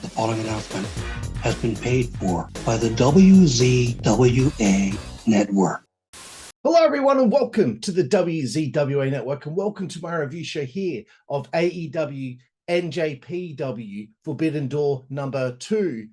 The following announcement has been paid for by the WZWA Network. Hello, everyone, and welcome to the WZWA Network, and welcome to my review show here of AEW NJPW Forbidden Door number 2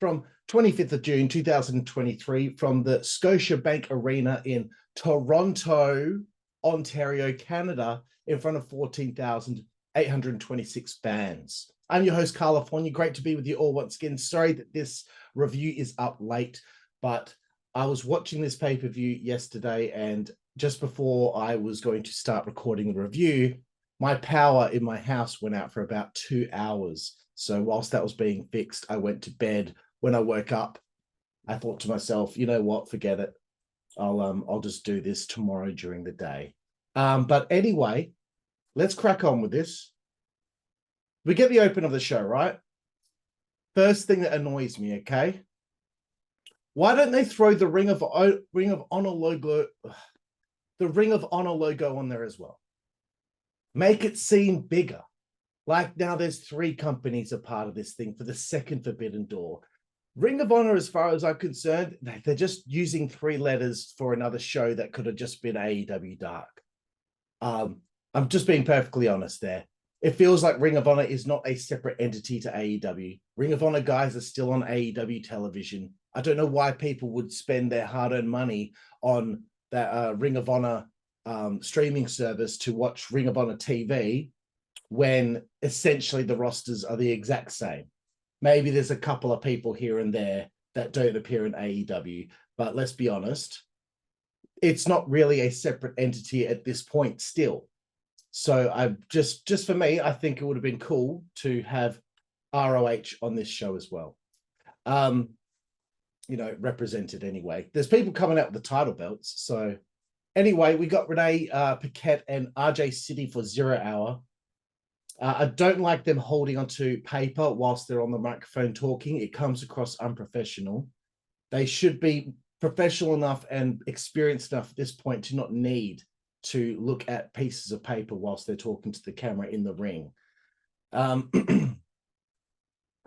from 25th of June 2023 from the Scotiabank Arena in Toronto, Ontario, Canada, in front of 14,826 fans. I'm your host, Karlifornia. Great to be with you all once again. Sorry that this review is up late, but I was watching this pay-per-view yesterday, and just before I was going to start recording the review, my power in my house went out for about 2 hours. So whilst that was being fixed, I went to bed. When I woke up, I thought to myself, you know what, forget it. I'll just do this tomorrow during the day. But anyway, let's crack on with this. We get the open of the show, right? First thing that annoys me, okay? Why don't they throw the Ring of Honor logo, the Ring of Honor logo on there as well? Make it seem bigger. Like now there's 3 companies a part of this thing for the second Forbidden Door. Ring of Honor, as far as I'm concerned, they're just using 3 letters for another show that could have just been AEW Dark. I'm just being perfectly honest there. It feels like Ring of Honor is not a separate entity to AEW. Ring of Honor guys are still on AEW television. I don't know why people would spend their hard-earned money on that Ring of Honor streaming service to watch Ring of Honor TV when essentially the rosters are the exact same. Maybe there's a couple of people here and there that don't appear in AEW, but let's be honest, it's not really a separate entity at this point still. So I just for me, I think it would have been cool to have ROH on this show as well. Represented anyway. There's people coming out with the title belts. So anyway, we got Renee Paquette and RJ City for 0 Hour. I don't like them holding onto paper whilst they're on the microphone talking. It comes across unprofessional. They should be professional enough and experienced enough at this point to not need to look at pieces of paper whilst they're talking to the camera in the ring.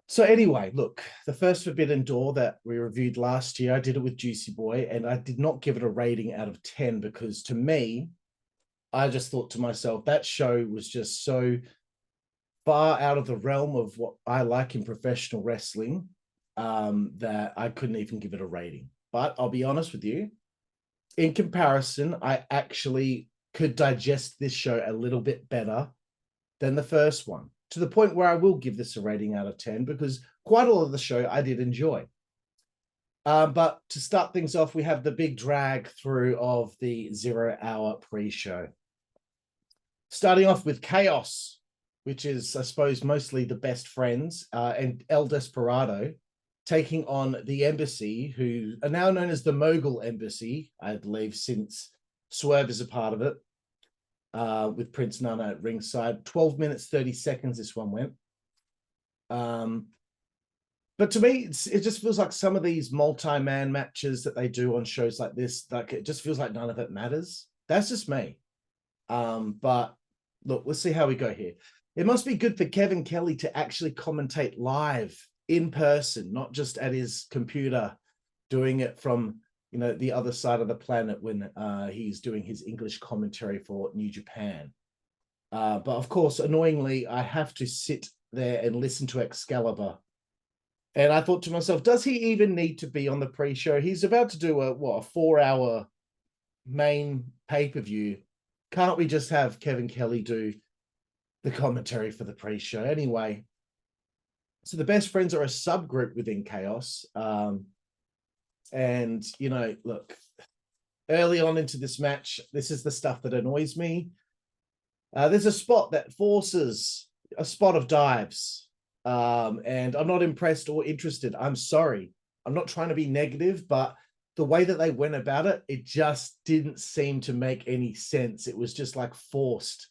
So anyway, look, the first Forbidden Door that we reviewed last year, I did it with Juicy Boy, and I did not give it a rating out of 10 because to me, I just thought to myself, that show was just so far out of the realm of what I like in professional wrestling that I couldn't even give it a rating. But I'll be honest with you, in comparison, I actually could digest this show a little bit better than the first one, to the point where I will give this a rating out of 10 because quite a lot of the show I did enjoy. But to start things off, we have the big drag through of the 0 Hour pre-show. Starting off with Chaos, which is, I suppose, mostly the best friends, and El Desperado, taking on the Embassy, who are now known as the Mogul Embassy, I believe, since Swerve is a part of it, with Prince Nana at ringside. 12 minutes, 30 seconds this one went. But to me, it just feels like some of these multi-man matches that they do on shows like this, like it just feels like none of it matters. That's just me. But look, let's see how we go here. It must be good for Kevin Kelly to actually commentate live in person, not just at his computer, doing it from the other side of the planet when he's doing his English commentary for New Japan. But of course, annoyingly, I have to sit there and listen to Excalibur. And I thought to myself, does he even need to be on the pre-show? He's about to do a 4-hour main pay-per-view. Can't we just have Kevin Kelly do the commentary for the pre-show? Anyway, so the best friends are a subgroup within Chaos. And, look, early on into this match, this is the stuff that annoys me. There's a spot that forces a spot of dives. And I'm not impressed or interested. I'm sorry. I'm not trying to be negative, but the way that they went about it, it just didn't seem to make any sense. It was just like forced.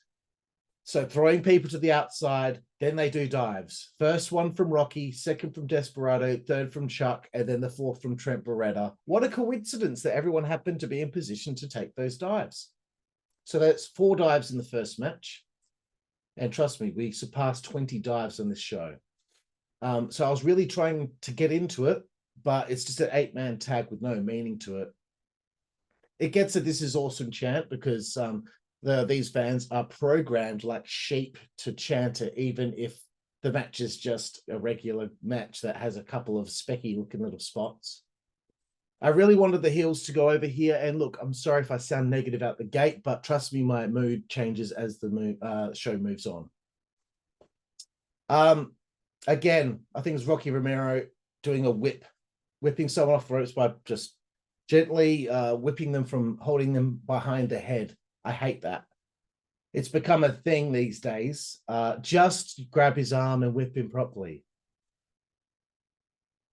So throwing people to the outside, then they do dives. First one from Rocky, second from Desperado, third from Chuck, and then the fourth from Trent Beretta. What a coincidence that everyone happened to be in position to take those dives. So that's 4 dives in the first match. And trust me, we surpassed 20 dives on this show. So I was really trying to get into it, but it's just an 8-man tag with no meaning to it. It gets a "This is awesome" chant because these fans are programmed like sheep to chant it, even if the match is just a regular match that has a couple of specky looking little spots. I really wanted the heels to go over here. And look, I'm sorry if I sound negative out the gate, but trust me, my mood changes as the show moves on. Again, I think it's Rocky Romero doing a whipping someone off the ropes by just gently whipping them from holding them behind the head. I hate that. It's become a thing these days. Just grab his arm and whip him properly.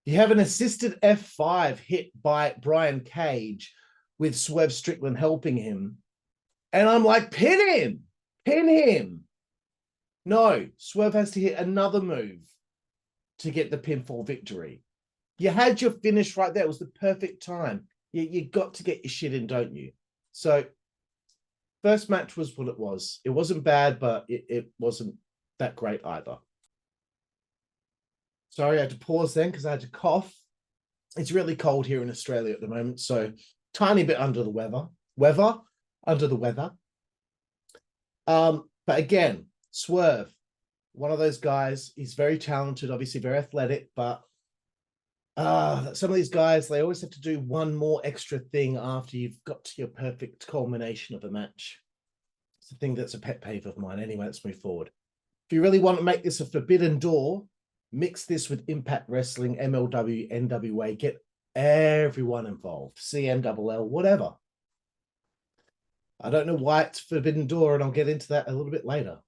You have an assisted F5 hit by Brian Cage with Swerve Strickland helping him. And I'm like, pin him, pin him. No, Swerve has to hit another move to get the pinfall victory. You had your finish right there. It was the perfect time. You got to get your shit in, don't you? So first match was what it was. It wasn't bad, but it wasn't that great either. Sorry, I had to pause then because I had to cough. It's really cold here in Australia at the moment, so tiny bit under the weather. Under the weather. But again, Swerve, one of those guys. He's very talented, obviously very athletic, but some of these guys, they always have to do one more extra thing after you've got to your perfect culmination of a match. It's a thing that's a pet peeve of mine. Anyway, let's move forward. If you really want to make this a forbidden door, mix this with Impact Wrestling, MLW, NWA, get everyone involved, CMLL, whatever. I don't know why it's forbidden door, and I'll get into that a little bit later.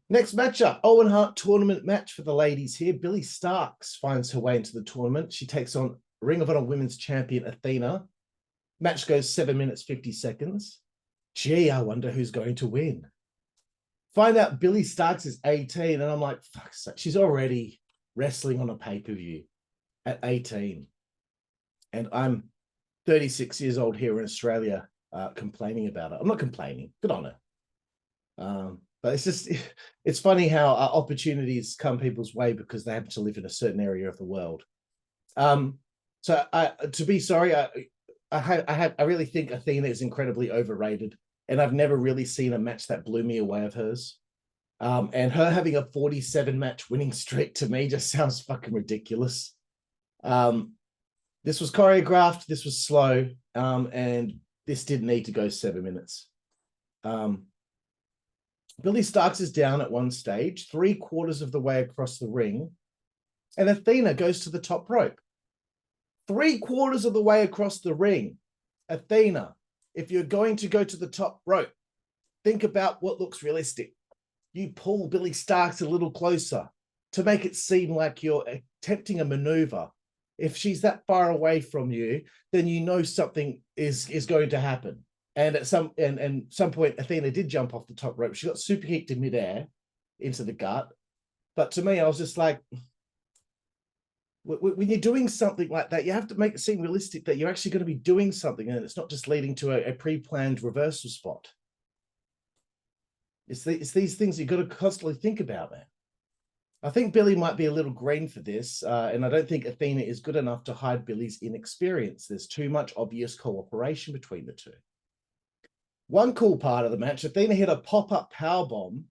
Next matchup, Owen Hart tournament match for the ladies here. Billie Starkz finds her way into the tournament. She takes on Ring of Honor Women's Champion Athena. Match goes 7 minutes, 50 seconds. Gee, I wonder who's going to win. Find out Billie Starkz is 18, and I'm like, fuck, she's already wrestling on a pay-per-view at 18. And I'm 36 years old here in Australia complaining about it. I'm not complaining. Good on her. But it's funny how opportunities come people's way because they happen to live in a certain area of the world. So to be sorry, I really think Athena is incredibly overrated, and I've never really seen a match that blew me away of hers. And her having a 47 match winning streak to me just sounds fucking ridiculous. This was choreographed, this was slow, and this didn't need to go 7 minutes. Billie Starkz is down at one stage, 3/4 of the way across the ring, and Athena goes to the top rope. 3/4 of the way across the ring. Athena, if you're going to go to the top rope, think about what looks realistic. You pull Billie Starkz a little closer to make it seem like you're attempting a maneuver. If she's that far away from you, then you know something is going to happen. And at some point, Athena did jump off the top rope. She got super kicked in midair into the gut. But to me, I was just like, when you're doing something like that, you have to make it seem realistic that you're actually going to be doing something, and it's not just leading to a pre-planned reversal spot. It's these things you've got to constantly think about, man. I think Billie might be a little green for this, and I don't think Athena is good enough to hide Billie's inexperience. There's too much obvious cooperation between the two. One cool part of the match, Athena hit a pop-up powerbomb,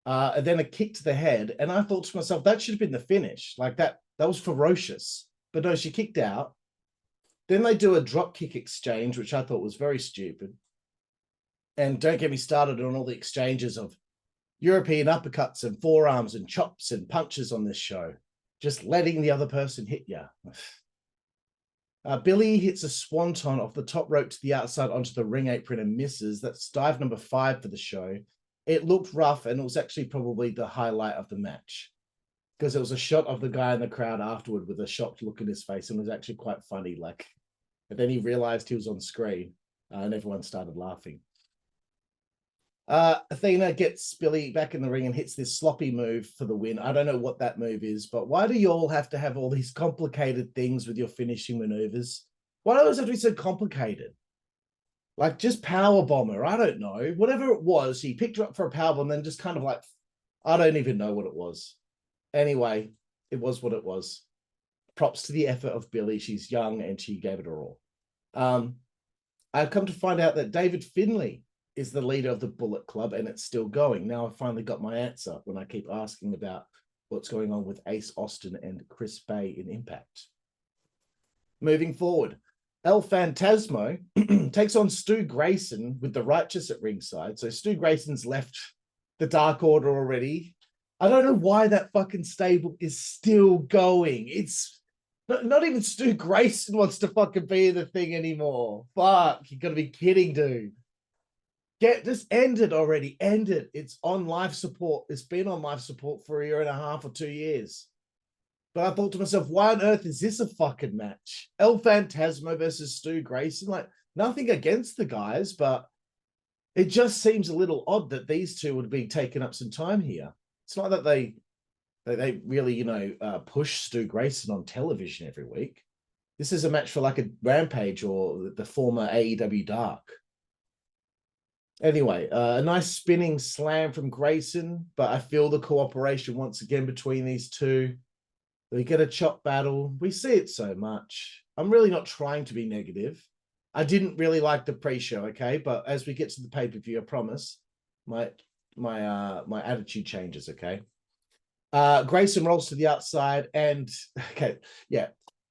and then a kick to the head, and I thought to myself, that should have been the finish. Like that was ferocious. But no, she kicked out. Then they do a drop kick exchange, which I thought was very stupid. And don't get me started on all the exchanges of European uppercuts and forearms and chops and punches on this show. Just letting the other person hit you. Billie hits a swanton off the top rope to the outside onto the ring apron and misses. That's dive number 5 for the show. It looked rough, and it was actually probably the highlight of the match because it was a shot of the guy in the crowd afterward with a shocked look in his face, and it was actually quite funny. Like, and then he realized he was on screen, and everyone started laughing. Athena gets Billie back in the ring and hits this sloppy move for the win. I don't know what that move is, but why do you all have to have all these complicated things with your finishing maneuvers? Why do those have to be so complicated? Like, just power bomber. I don't know. Whatever it was, he picked her up for a power bomb, then just kind of like, I don't even know what it was. Anyway, it was what it was. Props to the effort of Billie. She's young and she gave it her all. I've come to find out that David Finlay is the leader of the Bullet Club and it's still going. Now I finally got my answer when I keep asking about what's going on with Ace Austin and Chris Bay in Impact. Moving forward, El Phantasmo takes on Stu Grayson with the Righteous at ringside. So Stu Grayson's left the Dark Order already. I don't know why that fucking stable is still going. It's not even Stu Grayson wants to fucking be in the thing anymore. Fuck, you gotta be kidding, dude. Just end it already. End it. It's on life support. It's been on life support for 1.5 or 2 years. But I thought to myself, why on earth is this a fucking match? El Phantasmo versus Stu Grayson. Like, nothing against the guys, but it just seems a little odd that these two would be taking up some time here. It's not that they really, push Stu Grayson on television every week. This is a match for like a Rampage or the former AEW Dark. Anyway, a nice spinning slam from Grayson, but I feel the cooperation once again between these two. We get a chop battle. We see it so much. I'm really not trying to be negative. I didn't really like the pre-show, okay? But as we get to the pay-per-view, I promise, my attitude changes, okay? Grayson rolls to the outside and, okay, yeah.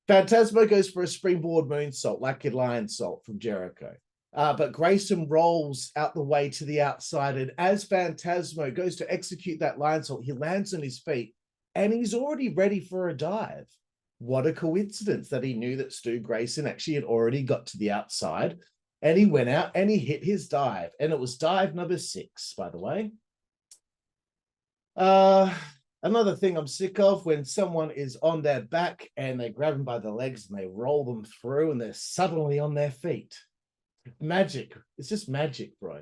Phantasmo goes for a springboard moonsault, like a lion salt from Jericho. But Grayson rolls out the way to the outside, and as Phantasmo goes to execute that lion salt, he lands on his feet, and he's already ready for a dive. What a coincidence that he knew that Stu Grayson actually had already got to the outside, and he went out and he hit his dive, and it was dive number 6, by the way. Another thing I'm sick of, when someone is on their back and they grab them by the legs and they roll them through and they're suddenly on their feet. Magic. It's just magic, bro.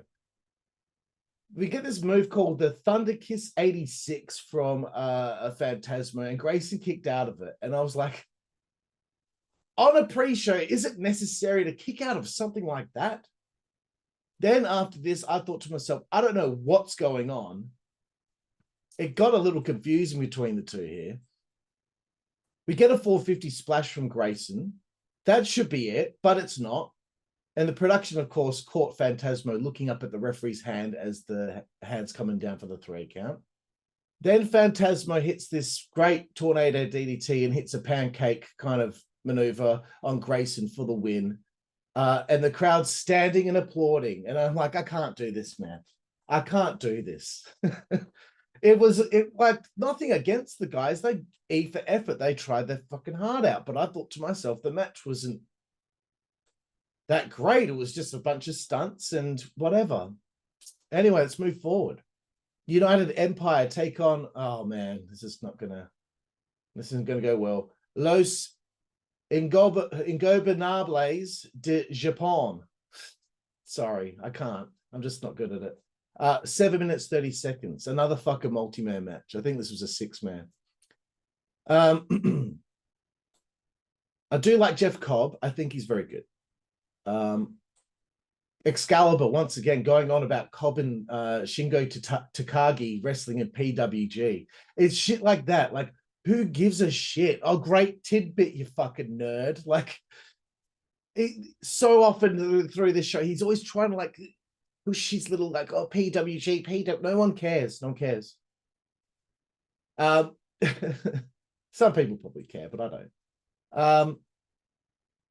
We get this move called the Thunder Kiss 86 from a Phantasmo, and Grayson kicked out of it. And I was like, on a pre-show, is it necessary to kick out of something like that? Then after this, I thought to myself, I don't know what's going on. It got a little confusing between the two here. We get a 450 splash from Grayson. That should be it, but it's not. And the production, of course, caught Phantasmo looking up at the referee's hand as the hand's coming down for the 3 count. Then Phantasmo hits this great tornado DDT and hits a pancake kind of maneuver on Grayson for the win. And the crowd's standing and applauding. And I'm like, I can't do this, man. I can't do this. It like nothing against the guys. They E for effort. They tried their fucking heart out. But I thought to myself, the match wasn't that great. It was just a bunch of stunts and whatever. Anyway, let's move forward. United Empire take on, oh man, this isn't gonna go well. Los Ingobernables de Japon. Sorry, I can't. I'm just not good at it. 7 minutes, 30 seconds. Another fucking multi-man match. I think this was a 6-man. I do like Jeff Cobb. I think he's very good. Excalibur, once again, going on about Cobb and Shingo Takagi wrestling in PWG. It's shit like that. Like, who gives a shit? Oh, great tidbit, you fucking nerd. Like, so often through this show, he's always trying to, like, push his little, like, oh, PWG, PW. No one cares. No one cares. Some people probably care, but I don't.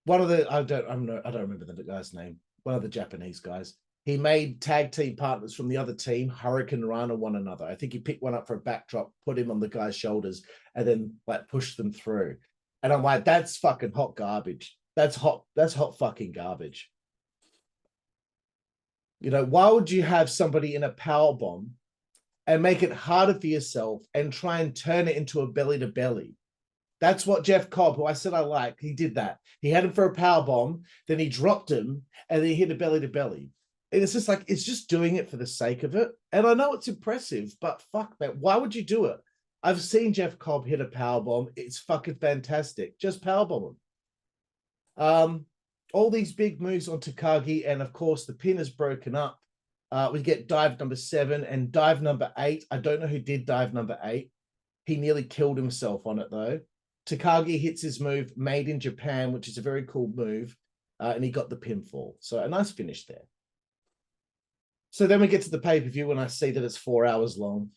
One of the, I don't remember the guy's name. One of the Japanese guys. He made tag team partners from the other team, Hurricane Rana, one another. I think he picked one up for a backdrop, put him on the guy's shoulders, and then like pushed them through. And I'm like, that's fucking hot garbage. That's hot fucking garbage. You know, why would you have somebody in a power bomb and make it harder for yourself and try and turn it into a belly to belly? That's what Jeff Cobb, who I said I like, he did that. He had him for a power bomb, then he dropped him, and then he hit a belly to belly. And it's just like, it's just doing it for the sake of it. And I know it's impressive, but fuck, man, why would you do it? I've seen Jeff Cobb hit a power bomb. It's fucking fantastic. Just power bomb him. All these big moves on Takagi, and of course the pin is broken up. We get dive number 7 and dive number 8. I don't know who did dive number 8. He nearly killed himself on it, though. Takagi hits his move, made in Japan, which is a very cool move, and he got the pinfall. So a nice finish there. So then we get to the pay-per-view and I see that it's 4 hours long.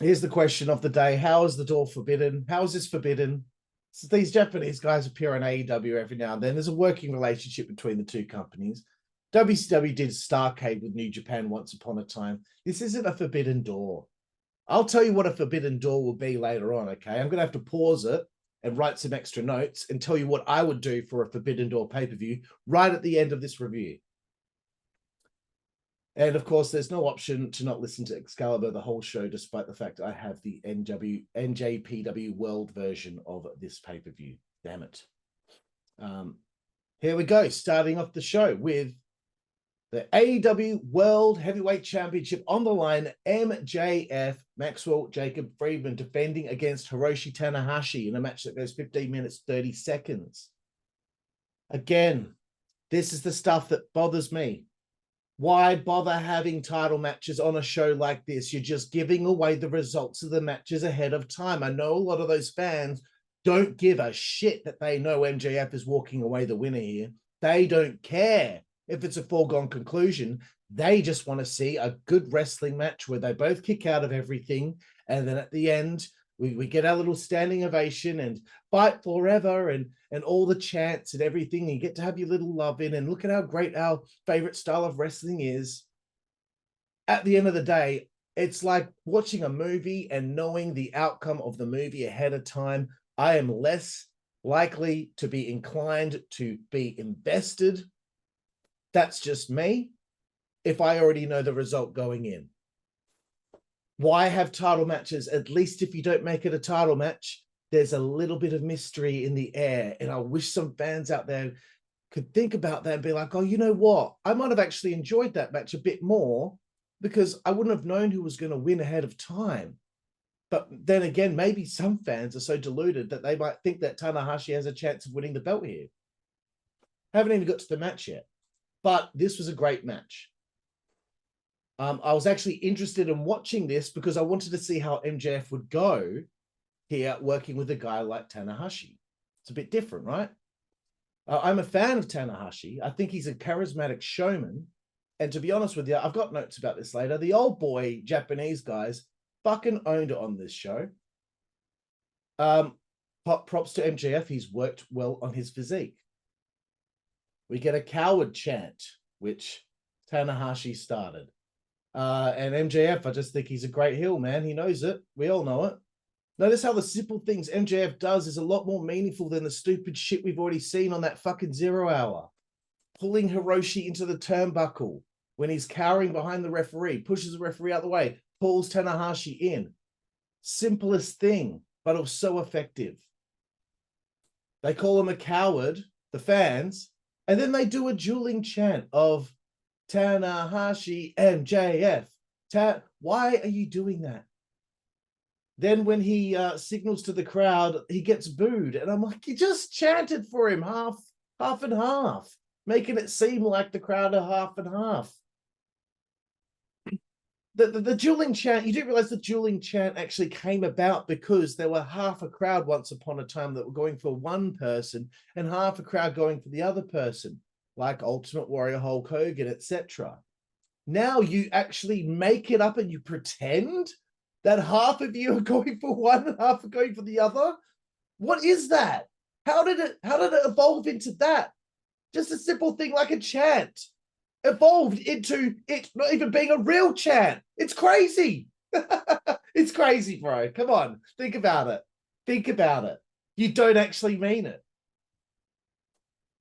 Here's the question of the day. How is the door forbidden? How is this forbidden? So these Japanese guys appear on AEW every now and then. There's a working relationship between the two companies. WCW did Starcade with New Japan once upon a time. This isn't a forbidden door. I'll tell you what a forbidden door will be later on, okay? I'm going to have to pause it and write some extra notes and tell you what I would do for a forbidden door pay-per-view right at the end of this review. And of course, there's no option to not listen to Excalibur the whole show, despite the fact I have the NJPW world version of this pay-per-view. Damn it. Here we go, starting off the show with the AEW World Heavyweight Championship on the line. MJF, Maxwell Jacob Friedman, defending against Hiroshi Tanahashi in a match that goes 15 minutes, 30 seconds. Again, this is the stuff that bothers me. Why bother having title matches on a show like this? You're just giving away the results of the matches ahead of time. I know a lot of those fans don't give a shit that they know MJF is walking away the winner here. They don't care if it's a foregone conclusion. They just want to see a good wrestling match where they both kick out of everything. And then at the end, we get our little standing ovation and fight forever and all the chants and everything. And you get to have your little love in and look at how great our favorite style of wrestling is. At the end of the day, it's like watching a movie and knowing the outcome of the movie ahead of time. I am less likely to be inclined to be invested. That's just me. If I already know the result going in. Why have title matches? At least if you don't make it a title match, there's a little bit of mystery in the air. And I wish some fans out there could think about that and be like, oh, you know what? I might have actually enjoyed that match a bit more because I wouldn't have known who was going to win ahead of time. But then again, maybe some fans are so deluded that they might think that Tanahashi has a chance of winning the belt here. Haven't even got to the match yet. But this was a great match. I was actually interested in watching this because I wanted to see how MJF would go here working with a guy like Tanahashi. It's a bit different, right? I'm a fan of Tanahashi. I think he's a charismatic showman. And to be honest with you, I've got notes about this later. The old boy Japanese guys fucking owned it on this show. Props to MJF. He's worked well on his physique. We get a coward chant, which Tanahashi started. And MJF, I just think he's a great heel, man. He knows it. We all know it. Notice how the simple things MJF does is a lot more meaningful than the stupid shit we've already seen on that fucking 0 hour. Pulling Hiroshi into the turnbuckle when he's cowering behind the referee, pushes the referee out the way, pulls Tanahashi in. Simplest thing, but it was so effective. They call him a coward, the fans, and then they do a dueling chant of Tanahashi, MJF. Why are you doing that? Then when he signals to the crowd, he gets booed. And I'm like, you just chanted for him half and half, making it seem like the crowd are half and half. The dueling chant, you do realize the dueling chant actually came about because there were half a crowd once upon a time that were going for one person and half a crowd going for the other person, like Ultimate Warrior, Hulk Hogan, etc. Now you actually make it up and you pretend that half of you are going for one and half are going for the other. What is that? How did it evolve into that? Just a simple thing like a chant evolved into it not even being a real chant. It's crazy. It's crazy, bro. Come on, think about it. Think about it. You don't actually mean it.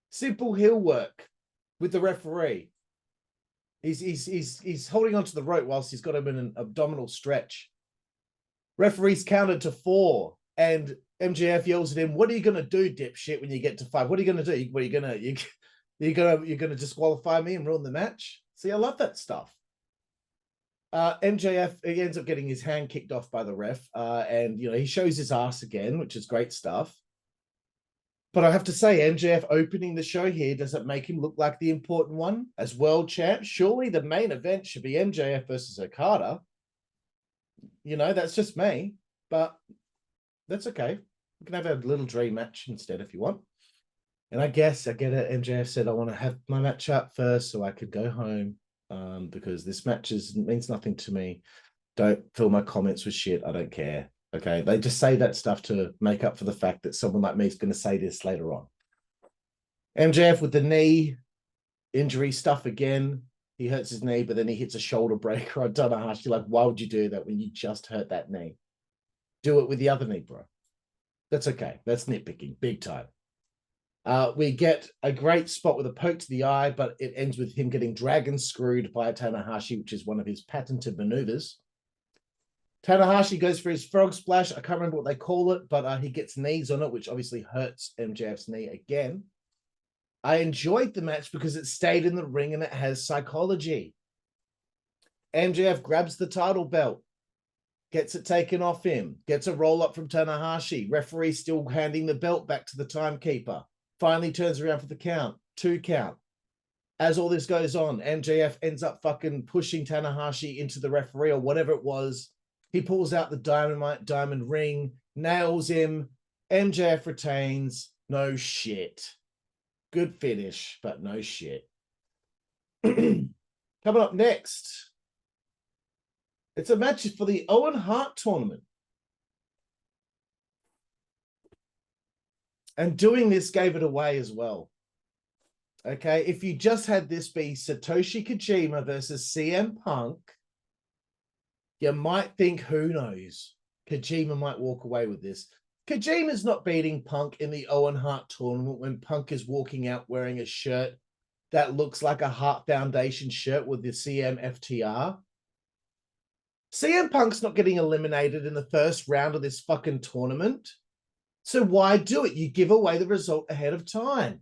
Simple heel work with the referee. He's holding onto the rope whilst he's got him in an abdominal stretch. Referee's counted to 4, and MJF yells at him, "What are you gonna do, dipshit, when you get to 5? What are you gonna do? What are you're gonna disqualify me and ruin the match?" See, I love that stuff. MJF, he ends up getting his hand kicked off by the ref, and he shows his ass again, which is great stuff. But I have to say, MJF opening the show here doesn't make him look like the important one as world champ. Surely the main event should be MJF versus Okada. That's just me. but that's okay. We can have a little dream match instead if you want. And I guess I get it. MJF said, I want to have my match up first so I could go home because this match means nothing to me. Don't fill my comments with shit. I don't care. Okay. They just say that stuff to make up for the fact that someone like me is going to say this later on. MJF with the knee injury stuff again. He hurts his knee, but then he hits a shoulder breaker on Tanahashi. Like, why would you do that when you just hurt that knee? Do it with the other knee, bro. That's okay. That's nitpicking, big time. We get a great spot with a poke to the eye, but it ends with him getting dragon screwed by Tanahashi, which is one of his patented maneuvers. Tanahashi goes for his frog splash. I can't remember what they call it, but he gets knees on it, which obviously hurts MJF's knee again. I enjoyed the match because it stayed in the ring and it has psychology. MJF grabs the title belt, gets it taken off him, gets a roll up from Tanahashi. Referee still handing the belt back to the timekeeper. Finally turns around for the count, 2 count. As all this goes on, MJF ends up fucking pushing Tanahashi into the referee or whatever it was. He pulls out the diamond ring, nails him. MJF retains. No shit. Good finish, but no shit. Coming up next, it's a match for the Owen Hart tournament. And doing this gave it away as well. Okay, if you just had this be Satoshi Kojima versus CM Punk, you might think, who knows? Kojima might walk away with this. Kojima's not beating Punk in the Owen Hart tournament when Punk is walking out wearing a shirt that looks like a Hart Foundation shirt with the CM FTR. CM Punk's not getting eliminated in the first round of this fucking tournament. So why do it? You give away the result ahead of time.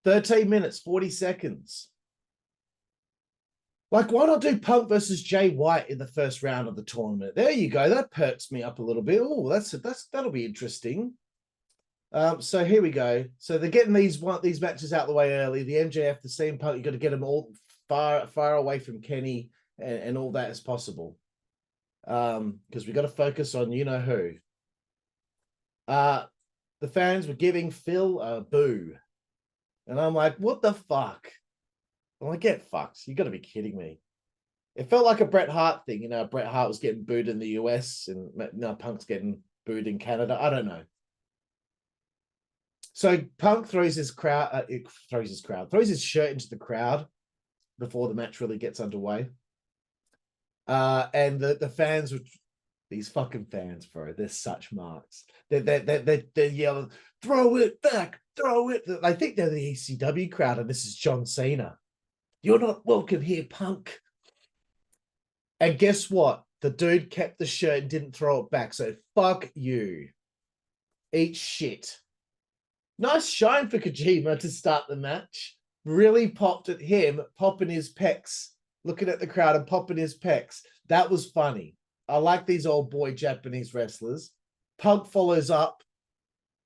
13 minutes, 40 seconds. Like, why not do Punk versus Jay White in the first round of the tournament? There you go. That perks me up a little bit. Oh, that'll be interesting. So here we go. So they're getting these matches out the way early. The MJF, the CM Punk, you got to get them all far away from Kenny and all that as possible. Because we got to focus on you know who. The fans were giving Phil a boo. And I'm like, what the fuck? I'm like, get fucked. You got to be kidding me. It felt like a Bret Hart thing. You know, Bret Hart was getting booed in the US and now Punk's getting booed in Canada. I don't know. So Punk throws his shirt into the crowd before the match really gets underway. And the fans were, these fucking fans, bro, they're such marks. They're yelling, throw it back, throw it. I think they're the ECW crowd, and this is John Cena. You're not welcome here, Punk. And guess what? The dude kept the shirt and didn't throw it back. So fuck you. Eat shit. Nice shine for Kojima to start the match. Really popped at him, popping his pecs, looking at the crowd and popping his pecs. That was funny. I like these old boy Japanese wrestlers. Punk follows up.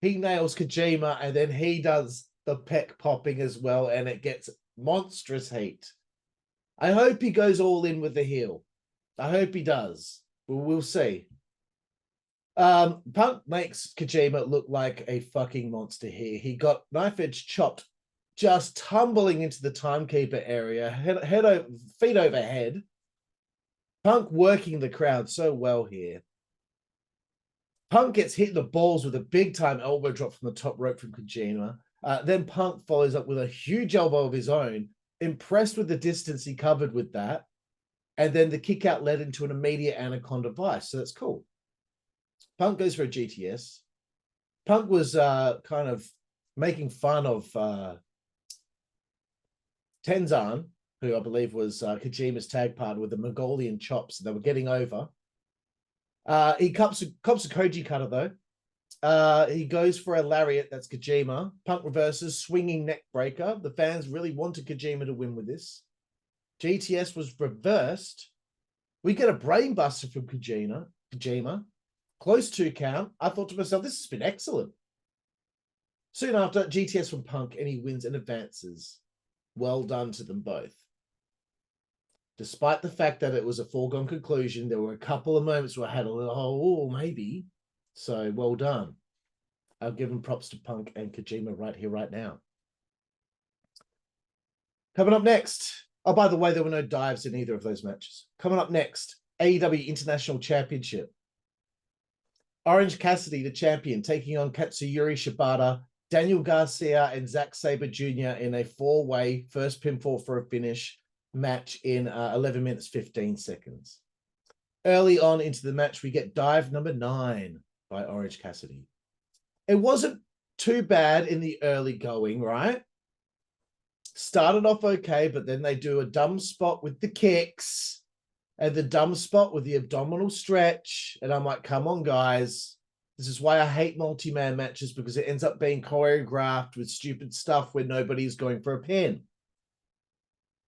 He nails Kojima, and then he does the pec popping as well, and it gets monstrous heat. I hope he goes all in with the heel. I hope he does. But we'll see. Punk makes Kojima look like a fucking monster here. He got knife edge chopped, just tumbling into the timekeeper area, feet overhead. Punk working the crowd so well here. Punk gets hit in the balls with a big-time elbow drop from the top rope from Kojima. Then Punk follows up with a huge elbow of his own. Impressed with the distance he covered with that. And then the kick out led into an immediate Anaconda Vice. So that's cool. Punk goes for a GTS. Punk was kind of making fun of Tenzan, who I believe was Kojima's tag partner with the Mongolian chops. They were getting over. He cops a Koji cutter, though. He goes for a lariat. That's Kojima. Punk reverses, swinging neck breaker. The fans really wanted Kojima to win with this. GTS was reversed. We get a brain buster from Kojima. Close 2 count. I thought to myself, this has been excellent. Soon after, GTS from Punk, and he wins and advances. Well done to them both. Despite the fact that it was a foregone conclusion, there were a couple of moments where I had a little, oh, maybe. So well done. I'll give them props to Punk and Kojima right here, right now. Coming up next. Oh, by the way, there were no dives in either of those matches. Coming up next, AEW International Championship. Orange Cassidy, the champion, taking on Katsuyori Shibata, Daniel Garcia, and Zack Sabre Jr. in a four-way first pinfall for a finish match in 11 minutes, 15 seconds. Early on into the match, we get dive number 9 by Orange Cassidy. It wasn't too bad in the early going, right? Started off okay, but then they do a dumb spot with the kicks and the dumb spot with the abdominal stretch. And I'm like, come on, guys. This is why I hate multi-man matches, because it ends up being choreographed with stupid stuff where nobody's going for a pin.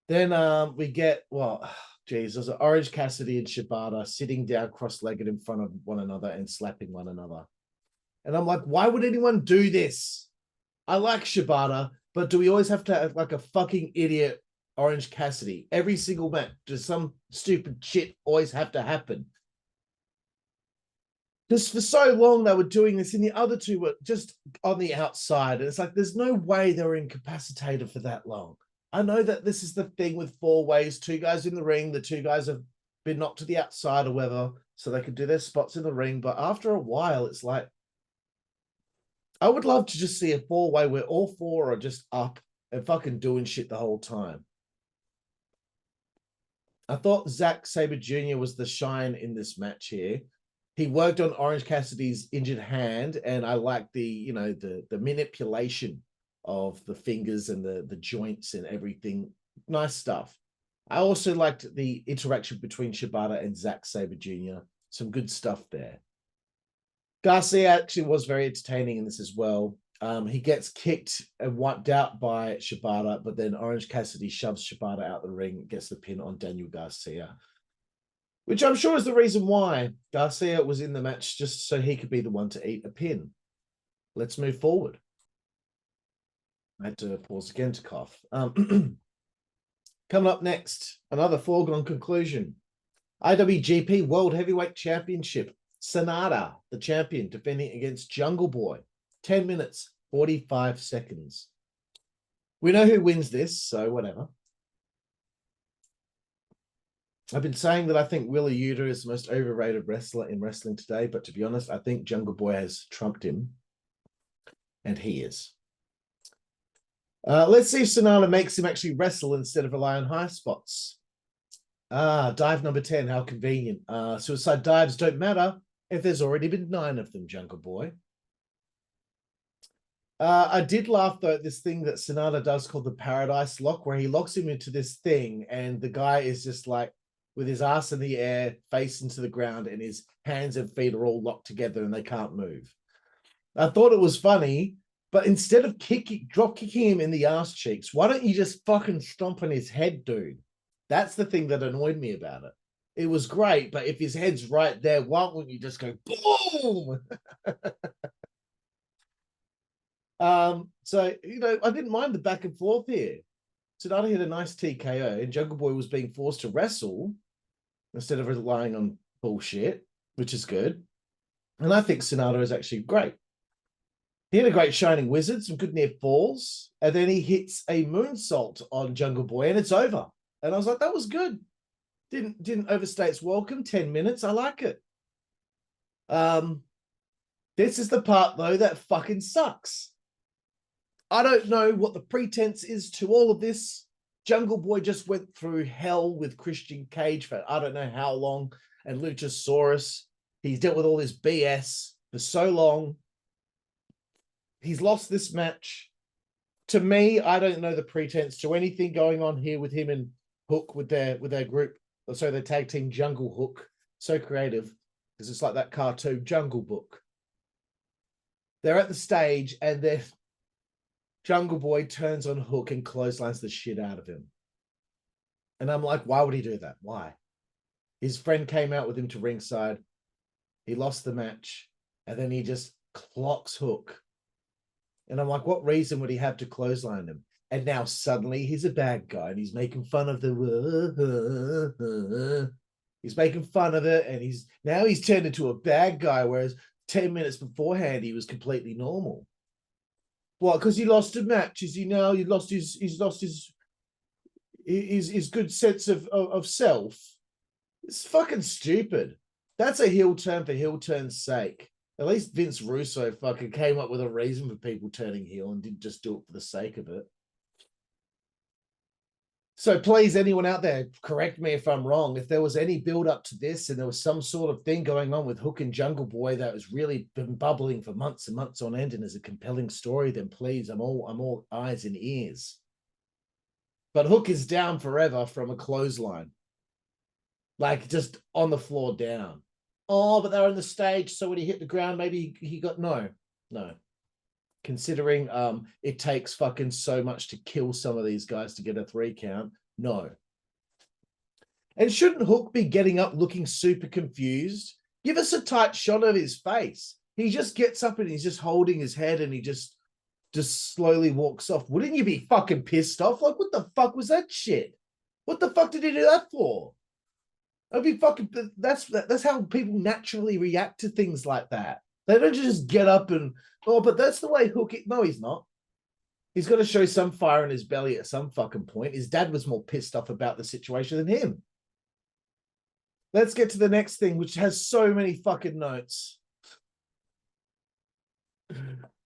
Then we get, well, geez, there's Orange Cassidy and Shibata sitting down cross-legged in front of one another and slapping one another. And I'm like, why would anyone do this? I like Shibata, but do we always have to have like a fucking idiot Orange Cassidy? Every single match, does some stupid shit always have to happen? Because for so long they were doing this, and the other two were just on the outside. And it's like, there's no way they were incapacitated for that long. I know that this is the thing with 4 ways, 2 guys in the ring, the 2 guys have been knocked to the outside or whatever, so they could do their spots in the ring. But after a while, it's like, I would love to just see a 4-way where all 4 are just up and fucking doing shit the whole time. I thought Zack Sabre Jr. was the shine in this match here. He worked on Orange Cassidy's injured hand, and I like the manipulation of the fingers and the joints and everything. Nice stuff. I also liked the interaction between Shibata and Zack Sabre Jr. Some good stuff there. Garcia actually was very entertaining in this as well. He gets kicked and wiped out by Shibata, but then Orange Cassidy shoves Shibata out the ring, gets the pin on Daniel Garcia, which I'm sure is the reason why Garcia was in the match, just so he could be the one to eat a pin. Let's move forward. I had to pause again to cough. Coming up next, another foregone conclusion. IWGP World Heavyweight Championship. Sanada, the champion, defending against Jungle Boy. 10 minutes, 45 seconds. We know who wins this, so whatever. I've been saying that I think Wheeler Yuta is the most overrated wrestler in wrestling today, but to be honest, I think Jungle Boy has trumped him, and he is. Let's see if Sanada makes him actually wrestle instead of rely on high spots. Dive number 10, how convenient. Suicide dives don't matter if there's already been 9 of them, Jungle Boy. I did laugh, though, at this thing that Sanada does called the Paradise Lock, where he locks him into this thing, and the guy is just like, with his ass in the air, face into the ground, and his hands and feet are all locked together and they can't move. I thought it was funny, but instead of drop kicking him in the ass cheeks, why don't you just fucking stomp on his head, dude? That's the thing that annoyed me about it. It was great, but if his head's right there, why wouldn't you just go boom? So, I didn't mind the back and forth here. Sanada hit a nice TKO, and Jungle Boy was being forced to wrestle instead of relying on bullshit, which is good. And I think Sanada is actually great. He had a great Shining Wizard, some good near falls, and then he hits a moonsault on Jungle Boy, and it's over. And I was like, that was good. Didn't overstay its welcome. 10 minutes. I like it. This is the part, though, that fucking sucks. I don't know what the pretense is to all of this. Jungle Boy just went through hell with Christian Cage for I don't know how long, and Luchasaurus. He's dealt with all this BS for so long. He's lost this match. To me, I don't know the pretense to anything going on here with him and Hook with their group. So their tag team Jungle Hook. So creative, because it's like that cartoon Jungle Book. They're at the stage, and their Jungle Boy turns on Hook and clotheslines the shit out of him. And I'm like, why would he do that? Why? His friend came out with him to ringside. He lost the match, and then he just clocks Hook. And I'm like, what reason would he have to clothesline him? And now suddenly he's a bad guy and he's making fun of the he's making fun of it, and he's turned into a bad guy, whereas 10 minutes beforehand he was completely normal. What? Because he lost a match? Is he now? He lost he's lost his good sense of self. It's fucking stupid. That's a heel turn for heel turn's sake. At least Vince Russo fucking came up with a reason for people turning heel and didn't just do it for the sake of it. So please, anyone out there, correct me if I'm wrong. If there was any build up to this and there was some sort of thing going on with Hook and Jungle Boy that was really been bubbling for months and months on end and is a compelling story, then please, I'm all eyes and ears. But Hook is down forever from a clothesline. Like just on the floor down. Oh, but they're on the stage, so when he hit the ground, maybe he got no. Considering it takes fucking so much to kill some of these guys to get a 3 count, no. And shouldn't Hook be getting up looking super confused? Give us a tight shot of his face. He just gets up and he's just holding his head and he just slowly walks off. Wouldn't you be fucking pissed off? Like, what the fuck was that shit? What the fuck did he do that for? I'd be fucking. That's how people naturally react to things like that. They don't just get up and but that's the way Hook. No, he's not. He's got to show some fire in his belly at some fucking point. His dad was more pissed off about the situation than him. Let's get to the next thing, which has so many fucking notes.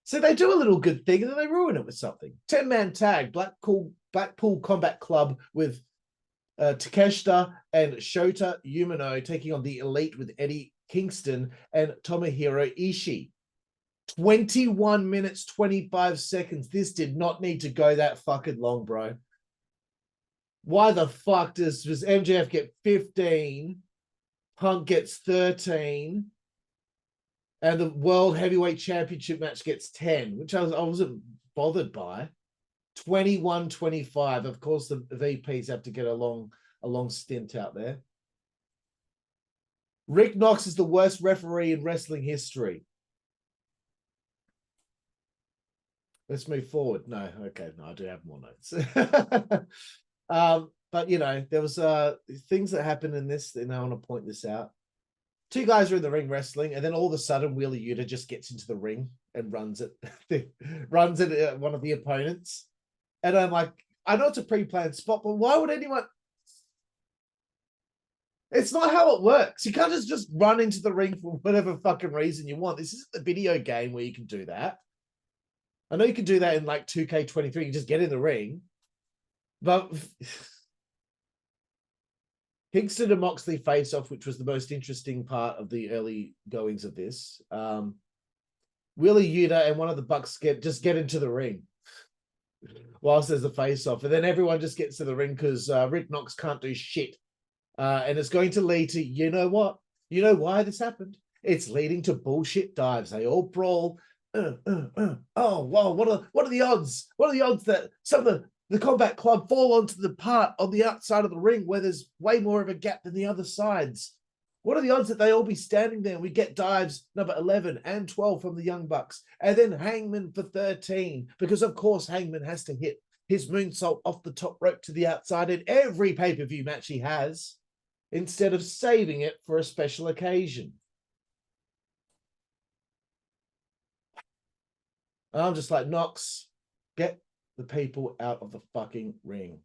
So they do a little good thing and then they ruin it with something. 10-man tag, Blackpool Combat Club with Takeshita and Shota Umino taking on the Elite with Eddie Kingston and Tomahiro Ishii. 21 minutes, 25 seconds. This did not need to go that fucking long, bro. Why the fuck does MJF get 15, Punk gets 13, and the World Heavyweight Championship match gets 10, which I wasn't bothered by. 21-25. Of course, the VPs have to get a long stint out there. Rick Knox is the worst referee in wrestling history. Let's move forward. No, okay, no, I do have more notes. But you know, there was things that happened in this, and I want to point this out. 2 guys are in the ring wrestling, and then all of a sudden, Wheeler Yuta just gets into the ring and runs it at one of the opponents. And I'm like, I know it's a pre-planned spot, but why would anyone? It's not how it works. You can't just run into the ring for whatever fucking reason you want. This isn't the video game where you can do that. I know you can do that in like 2K23. You just get in the ring. But Kingston and Moxley face off, which was the most interesting part of the early goings of this. Wheeler Yuta and one of the Bucks get into the ring whilst there's a face off, and then everyone just gets to the ring because Rick Knox can't do shit, and it's going to lead to, you know what? You know why this happened? It's leading to bullshit dives. They all brawl. Oh wow! What are the odds? What are the odds that some of the Combat Club fall onto the part on the outside of the ring where there's way more of a gap than the other sides? What are the odds that they all be standing there and we get dives number 11 and 12 from the Young Bucks, and then Hangman for 13, because of course Hangman has to hit his moonsault off the top rope to the outside in every pay-per-view match he has, instead of saving it for a special occasion. I'm just like, Knox, get the people out of the fucking ring.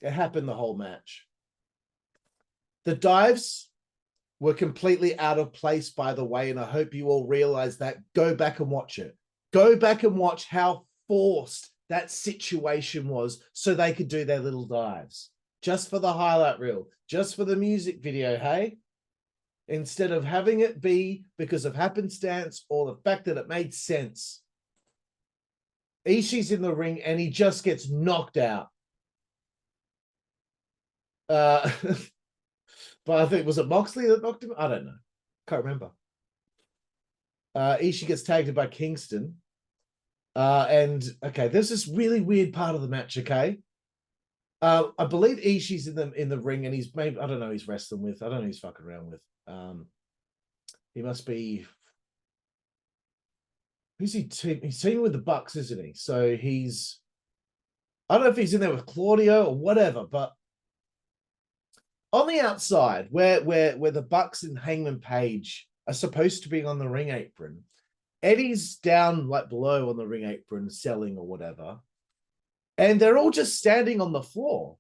It happened the whole match. The dives were completely out of place, by the way, and I hope you all realize that. Go back and watch it. Go back and watch how forced that situation was so they could do their little dives. Just for the highlight reel, just for the music video, hey? Instead of having it be because of happenstance or the fact that it made sense. Ishii's in the ring and he just gets knocked out. But I think, was it Moxley that knocked him? I don't know. Can't remember. Ishii gets tagged by Kingston. And okay, there's this really weird part of the match, okay? I believe Ishii's in the ring and he's maybe, I don't know, he's wrestling with. I don't know who he's fucking around with. He must be, who's he teaming? He's teaming with the Bucks, isn't he? So he's I don't know if he's in there with Claudio or whatever, but on the outside, where the Bucks and Hangman Page are supposed to be on the ring apron, Eddie's down like below on the ring apron selling or whatever, and they're all just standing on the floor,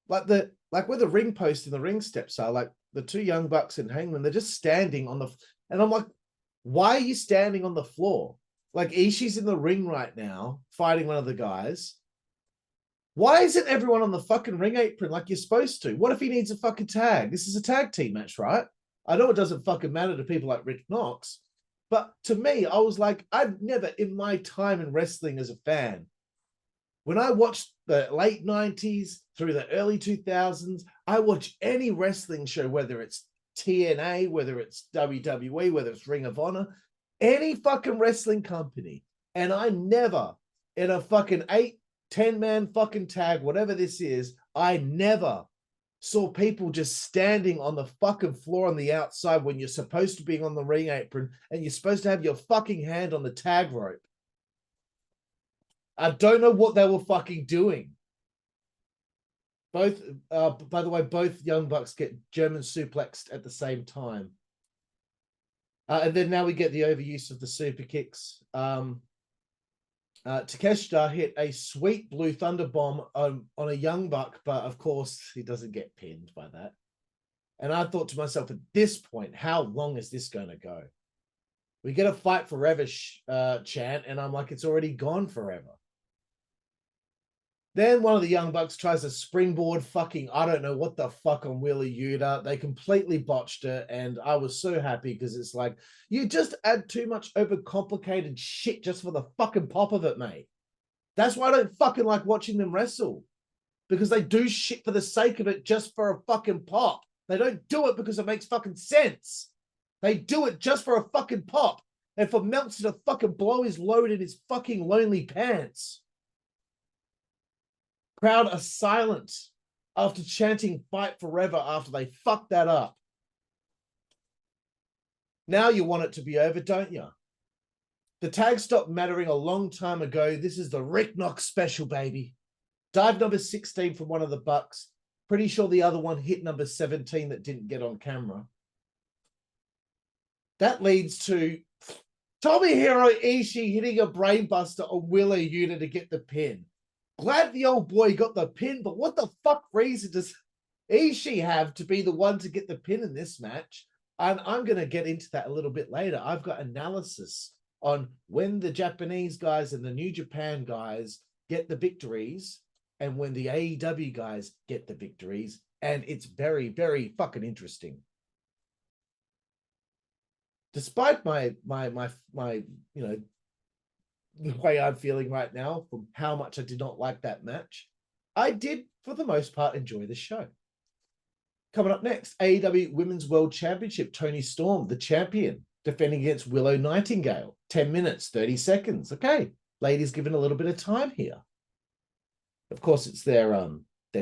like where the ring post and the ring steps are. Like the two young Bucks and Hangman, they're just standing on the. And I'm like, why are you standing on the floor? Like Ishii's in the ring right now fighting one of the guys. Why isn't everyone on the fucking ring apron like you're supposed to? What if he needs a fucking tag? This is a tag team match, right? I know it doesn't fucking matter to people like Rick Knox, but to me, I was like, I've never in my time in wrestling as a fan, when I watched the late 90s through the early 2000s, I watch any wrestling show, whether it's TNA, whether it's WWE, whether it's Ring of Honor, any fucking wrestling company, and I never, in a fucking 10-man fucking tag, whatever this is, I never saw people just standing on the fucking floor on the outside when you're supposed to be on the ring apron and you're supposed to have your fucking hand on the tag rope. I don't know what they were fucking doing. Both, by the way, both Young Bucks get German suplexed at the same time. And then now we get the overuse of the super kicks. Takeshita hit a sweet blue thunder bomb on a Young Buck, but of course he doesn't get pinned by that. And I thought to myself, at this point, how long is this going to go? We get a fight forever chant, and I'm like, it's already gone forever. Then one of the Young Bucks tries a springboard fucking, I don't know what the fuck on Wheeler Yuta. They completely botched it, and I was so happy because it's like, you just add too much overcomplicated shit just for the fucking pop of it, mate. That's why I don't fucking like watching them wrestle, because they do shit for the sake of it just for a fucking pop. They don't do it because it makes fucking sense. They do it just for a fucking pop and for Meltzer to fucking blow his load in his fucking lonely pants. Crowd are silent after chanting fight forever after they fucked that up. Now you want it to be over, don't you? The tag stopped mattering a long time ago. This is the Rick Knox special, baby. Dive number 16 from one of the Bucks. Pretty sure the other one hit number 17 that didn't get on camera. That leads to Tomahiro Ishii hitting a brainbuster on Wheeler Yuta to get the pin. Glad the old boy got the pin, but what the fuck reason does Ishii have to be the one to get the pin in this match? And I'm going to get into that a little bit later. I've got analysis on when the Japanese guys and the New Japan guys get the victories and when the AEW guys get the victories. And it's very, very fucking interesting. Despite my you know, the way I'm feeling right now from how much I did not like that match, I did, for the most part, enjoy the show. Coming up next, AEW Women's World Championship, Toni Storm, the champion, defending against Willow Nightingale. 10 minutes, 30 seconds. Okay, ladies given a little bit of time here. Of course, it's their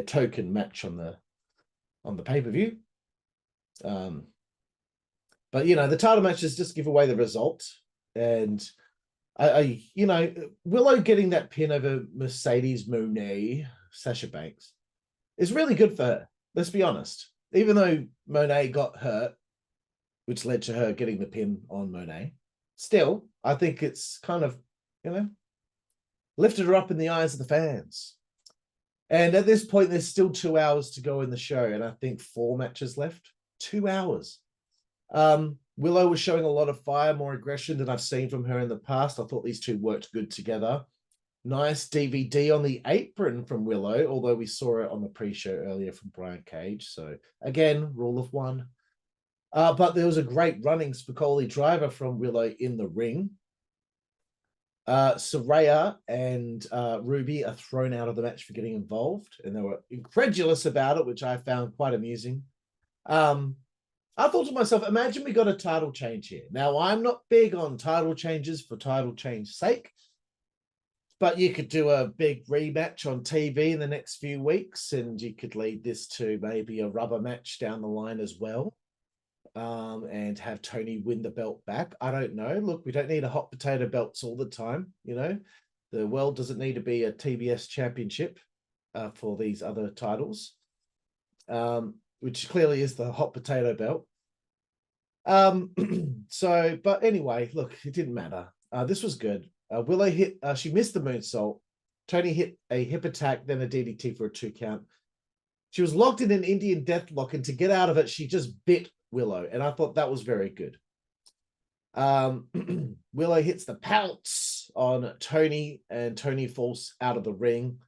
token match on the pay-per-view. But, you know, the title matches just give away the result. And you know, Willow getting that pin over Mercedes Moné, Sasha Banks, is really good for her. Let's be honest. Even though Moné got hurt, which led to her getting the pin on Moné, still, I think it's kind of, you know, lifted her up in the eyes of the fans. And at this point, there's still 2 hours to go in the show, and I think 4 matches left. 2 hours. Willow was showing a lot of fire, more aggression than I've seen from her in the past. I thought these two worked good together. Nice DVD on the apron from Willow, although we saw it on the pre-show earlier from Brian Cage. So again, rule of one. But there was a great running Spicoli driver from Willow in the ring. Saraya and Ruby are thrown out of the match for getting involved, and they were incredulous about it, which I found quite amusing. I thought to myself, imagine we got a title change here. Now, I'm not big on title changes for title change sake, but you could do a big rematch on TV in the next few weeks, and you could lead this to maybe a rubber match down the line as well, and have Toni win the belt back. I don't know. Look, we don't need a hot potato belts all the time, you know. The world doesn't need to be a TBS championship for these other titles, which clearly is the hot potato belt. But anyway, look, it didn't matter. This was good. Willow hit, she missed the moonsault. Tony hit a hip attack, then a DDT for a 2 count. She was locked in an Indian deathlock, and to get out of it, she just bit Willow, and I thought that was very good. Willow hits the pounce on Tony, and Tony falls out of the ring.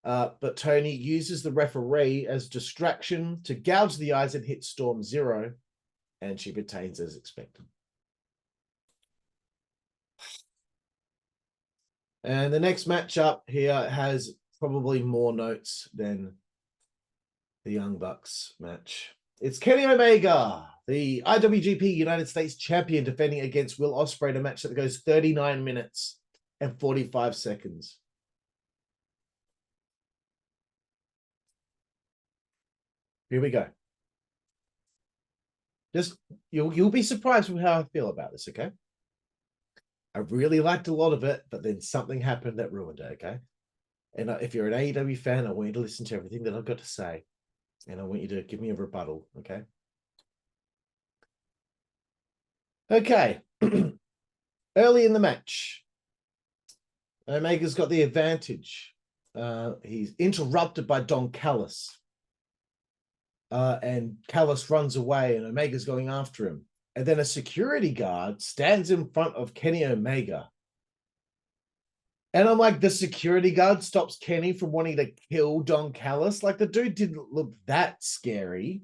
But Tony uses the referee as distraction to gouge the eyes and hit Storm Zero, and she retains as expected. And the next matchup here has probably more notes than the Young Bucks match. It's Kenny Omega, the IWGP United States champion, defending against Will Ospreay in a match that goes 39 minutes and 45 seconds. Here we go. Just you'll be surprised with how I feel about this, okay? I really liked a lot of it, but then something happened that ruined it, okay? And if you're an AEW fan, I want you to listen to everything that I've got to say. And I want you to give me a rebuttal, okay? Okay. Early in the match, Omega's got the advantage. He's interrupted by Don Callis. And Callis runs away, and Omega's going after him. And then a security guard stands in front of Kenny Omega. And I'm like, the security guard stops Kenny from wanting to kill Don Callis. Like, the dude didn't look that scary.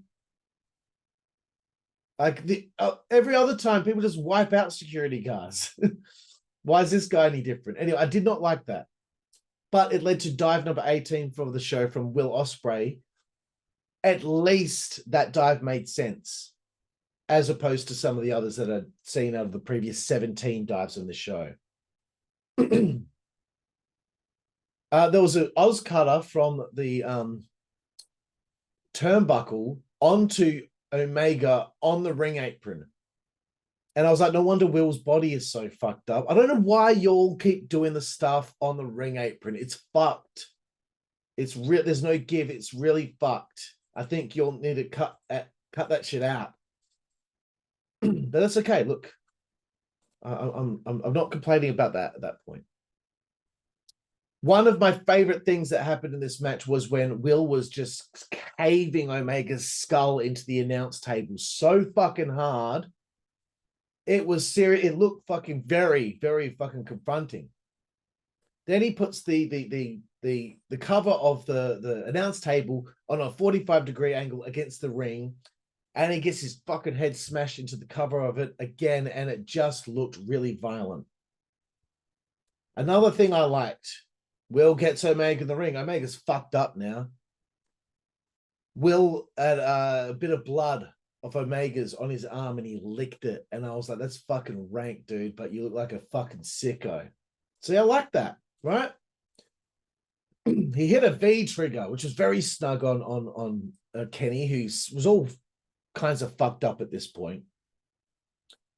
Like, every other time, people just wipe out security guards. Why is this guy any different? Anyway, I did not like that. But it led to dive number 18 for the show from Will Ospreay. At least that dive made sense, as opposed to some of the others that I'd seen out of the previous 17 dives in the show. There was an Oz cutter from the turnbuckle onto Omega on the ring apron. And I was like, no wonder Will's body is so fucked up. I don't know why y'all keep doing the stuff on the ring apron. It's fucked. It's real. There's no give. It's really fucked. I think you'll need to cut that shit out. But that's okay. Look, I'm not complaining about that at that point. One of my favorite things that happened in this match was when Will was just caving Omega's skull into the announce table so fucking hard. It was serious. It looked fucking very, very fucking confronting. Then he puts the cover of the announce table on a 45-degree angle against the ring, and he gets his fucking head smashed into the cover of it again, and it just looked really violent. Another thing I liked, Will gets Omega in the ring. Omega's fucked up now. Will had a bit of blood of Omega's on his arm, and he licked it, and I was like, that's fucking rank, dude, but you look like a fucking sicko. See, I like that, right? He hit a V trigger, which was very snug on Kenny, who was all kinds of fucked up at this point.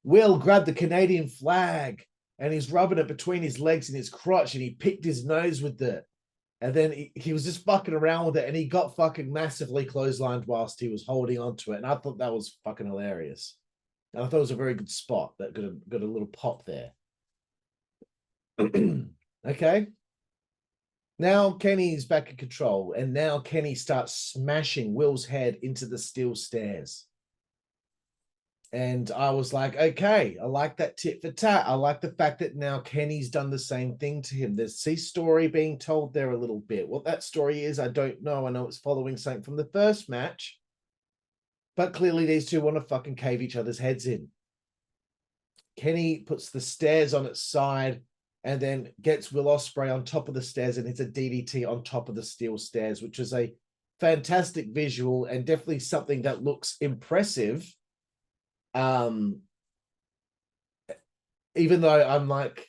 Will grabbed the Canadian flag, and he's rubbing it between his legs and his crotch, and he picked his nose with it. And then he was just fucking around with it, and he got fucking massively clotheslined whilst he was holding onto it. And I thought that was fucking hilarious. And I thought it was a very good spot that got a little pop there. Okay. Now Kenny's back in control, and now Kenny starts smashing Will's head into the steel stairs. And I was like, okay, I like that tit for tat. I like the fact that now Kenny's done the same thing to him. There's a story being told there a little bit. What that story is, I don't know. I know it's following something from the first match. But clearly these two want to fucking cave each other's heads in. Kenny puts the stairs on its side and then gets Will Ospreay on top of the stairs, and it's a DDT on top of the steel stairs, which is a fantastic visual and definitely something that looks impressive. Even though I'm like,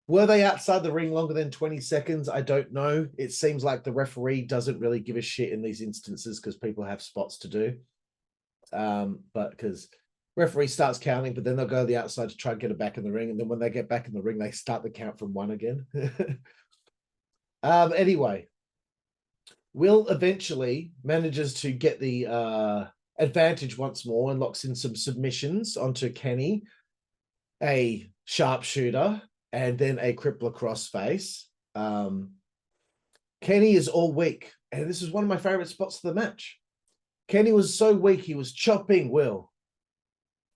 were they outside the ring longer than 20 seconds? I don't know. It seems like the referee doesn't really give a shit in these instances because people have spots to do. But because Referee starts counting, but then they'll go to the outside to try and get it back in the ring. And then when they get back in the ring, they start the count from 1 again. Anyway, Will eventually manages to get the advantage once more and locks in some submissions onto Kenny, a sharpshooter, and then a crippler crossface. Kenny is all weak, and this is one of my favorite spots of the match. Kenny was so weak, he was chopping Will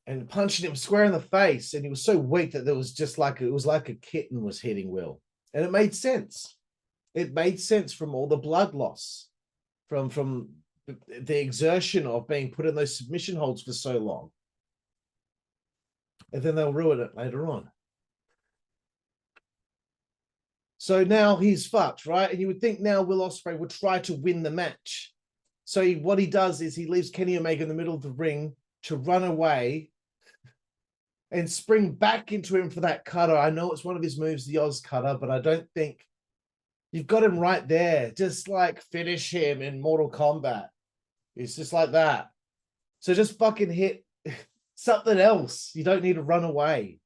and punching him square in the face, and he was so weak that there was just like it was like a kitten was hitting Will, and it made sense. It made sense from all the blood loss, from the exertion of being put in those submission holds for so long, and then they'll ruin it later on. So now he's fucked, right? And you would think now Will Ospreay would try to win the match. So what he does is he leaves Kenny Omega in the middle of the ring to run away and spring back into him for that cutter. I know it's one of his moves, the Oz cutter, but I don't think you've got him right there. Just like finish him in Mortal Kombat. It's just like that. So just fucking hit something else. You don't need to run away.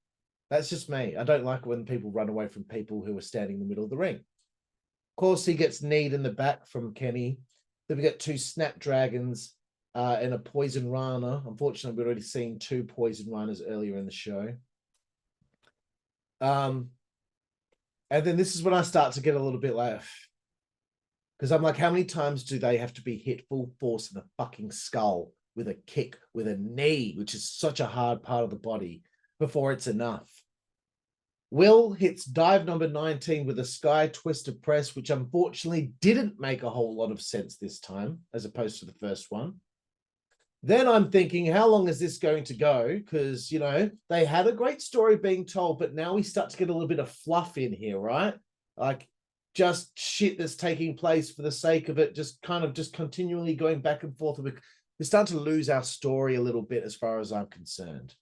That's just me. I don't like when people run away from people who are standing in the middle of the ring. Of course, he gets kneed in the back from Kenny. Then we get 2 Snapdragons and a Poison Rana. Unfortunately, we've already seen 2 Poison Ranas earlier in the show. And then this is when I start to get a little bit like, because I'm like, how many times do they have to be hit full force in the fucking skull with a kick, with a knee, which is such a hard part of the body, before it's enough? Will hits dive number 19 with a sky twister press, which unfortunately didn't make a whole lot of sense this time, as opposed to the first one. Then I'm thinking, how long is this going to go? Because, you know, they had a great story being told, but now we start to get a little bit of fluff in here, right? Like just shit that's taking place for the sake of it, just kind of just continually going back and forth. We're starting to lose our story a little bit as far as I'm concerned.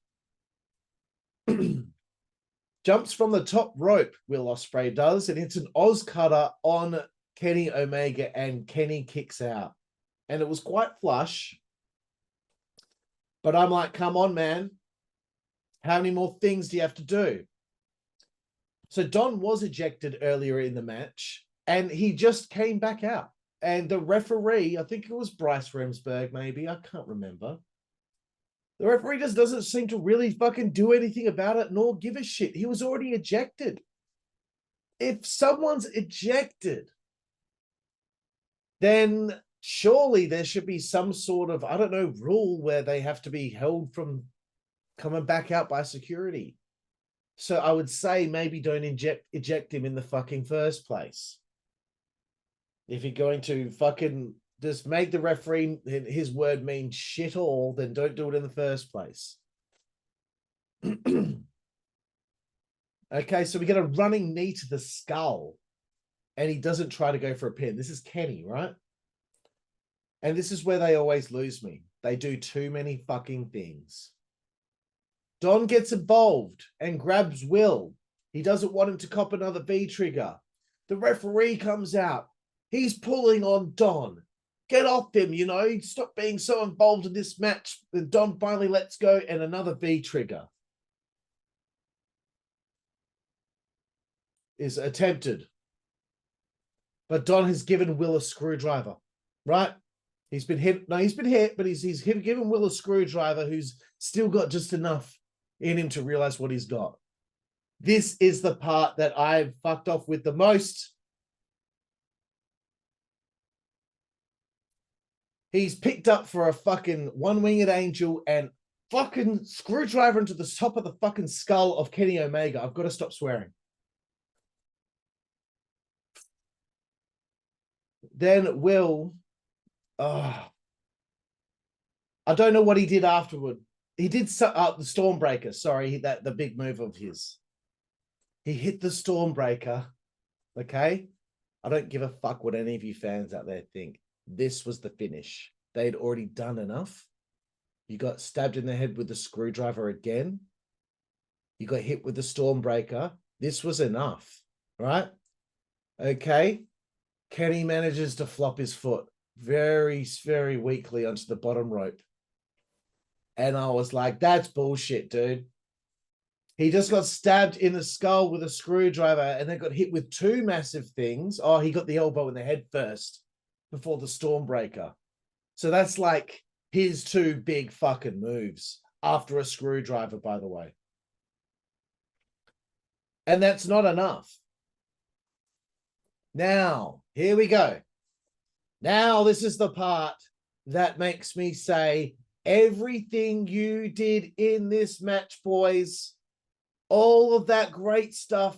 Jumps from the top rope, Will Ospreay does, and it's an Oz cutter on Kenny Omega, and Kenny kicks out. And it was quite flush. But I'm like, come on, man. How many more things do you have to do? So Don was ejected earlier in the match, and he just came back out. And the referee, I think it was Bryce Remsburg, maybe, I can't remember. The referee just doesn't seem to really fucking do anything about it, nor give a shit. He was already ejected. If someone's ejected, then surely there should be some sort of, I don't know, rule where they have to be held from coming back out by security. So I would say maybe don't eject him in the fucking first place. If you're going to fucking just make the referee, his word mean shit all, then don't do it in the first place. Okay, so we get a running knee to the skull, and he doesn't try to go for a pin. This is Kenny, right? And this is where they always lose me. They do too many fucking things. Don gets involved and grabs Will. He doesn't want him to cop another V-trigger. The referee comes out. He's pulling on Don. Get off him, you know. Stop being so involved in this match. And Don finally lets go, and another V-trigger is attempted. But Don has given Will a screwdriver, right? He's been hit. No, he's been hit, but he's given Will a screwdriver who's still got just enough in him to realize what he's got. This is the part that I've fucked off with the most. He's picked up for a fucking one-winged angel and fucking screwdriver into the top of the fucking skull of Kenny Omega. I've got to stop swearing. Then Will, I don't know what he did afterward. He did the Stormbreaker. Sorry, that the big move of his. He hit the Stormbreaker. Okay, I don't give a fuck what any of you fans out there think. This was the finish. They'd already done enough. You got stabbed in the head with the screwdriver again. You got hit with the Stormbreaker. This was enough, right? Okay. Kenny manages to flop his foot very, very weakly onto the bottom rope. And I was like, that's bullshit, dude. He just got stabbed in the skull with a screwdriver and then got hit with two massive things. Oh, he got the elbow in the head first before the Stormbreaker. So that's like his two big fucking moves after a screwdriver, by the way. And that's not enough. Now, here we go. Now, this is the part that makes me say, everything you did in this match, boys, all of that great stuff,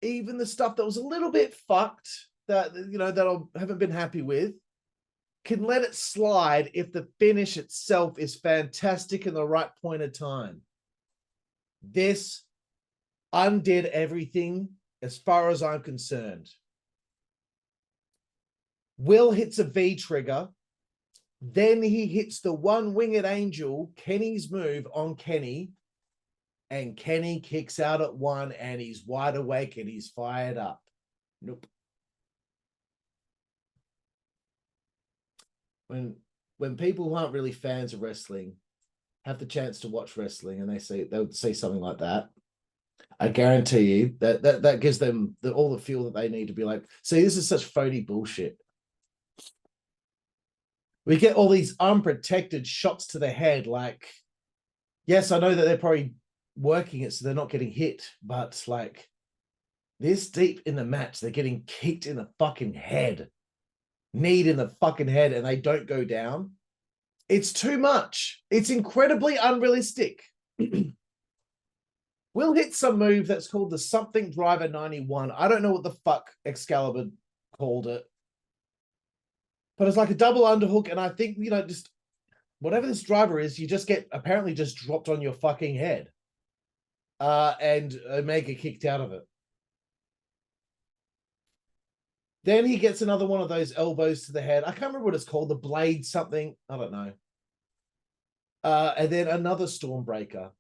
even the stuff that was a little bit fucked, that, you know, that I haven't been happy with, can let it slide if the finish itself is fantastic in the right point of time. This undid everything as far as I'm concerned. Will hits a V trigger. Then he hits the one-winged angel, Kenny's move on Kenny. And Kenny kicks out at one and he's wide awake and he's fired up. Nope. When people who aren't really fans of wrestling have the chance to watch wrestling and they'll say something like that, I guarantee you that gives them all the fuel that they need to be like, see, this is such phony bullshit. We get all these unprotected shots to the head. Like, yes, I know that they're probably working it so they're not getting hit, but like this deep in the match, they're getting kicked in the fucking head, kneed in the fucking head, and they don't go down. It's too much. It's incredibly unrealistic. We'll hit some move that's called the something driver 91. I don't know what the fuck Excalibur called it, but it's like a double underhook, and I think, you know, just whatever this driver is, you just get apparently just dropped on your fucking head. And Omega kicked out of it. Then he gets another one of those elbows to the head. I can't remember what it's called, the blade something. I don't know. And then another Stormbreaker.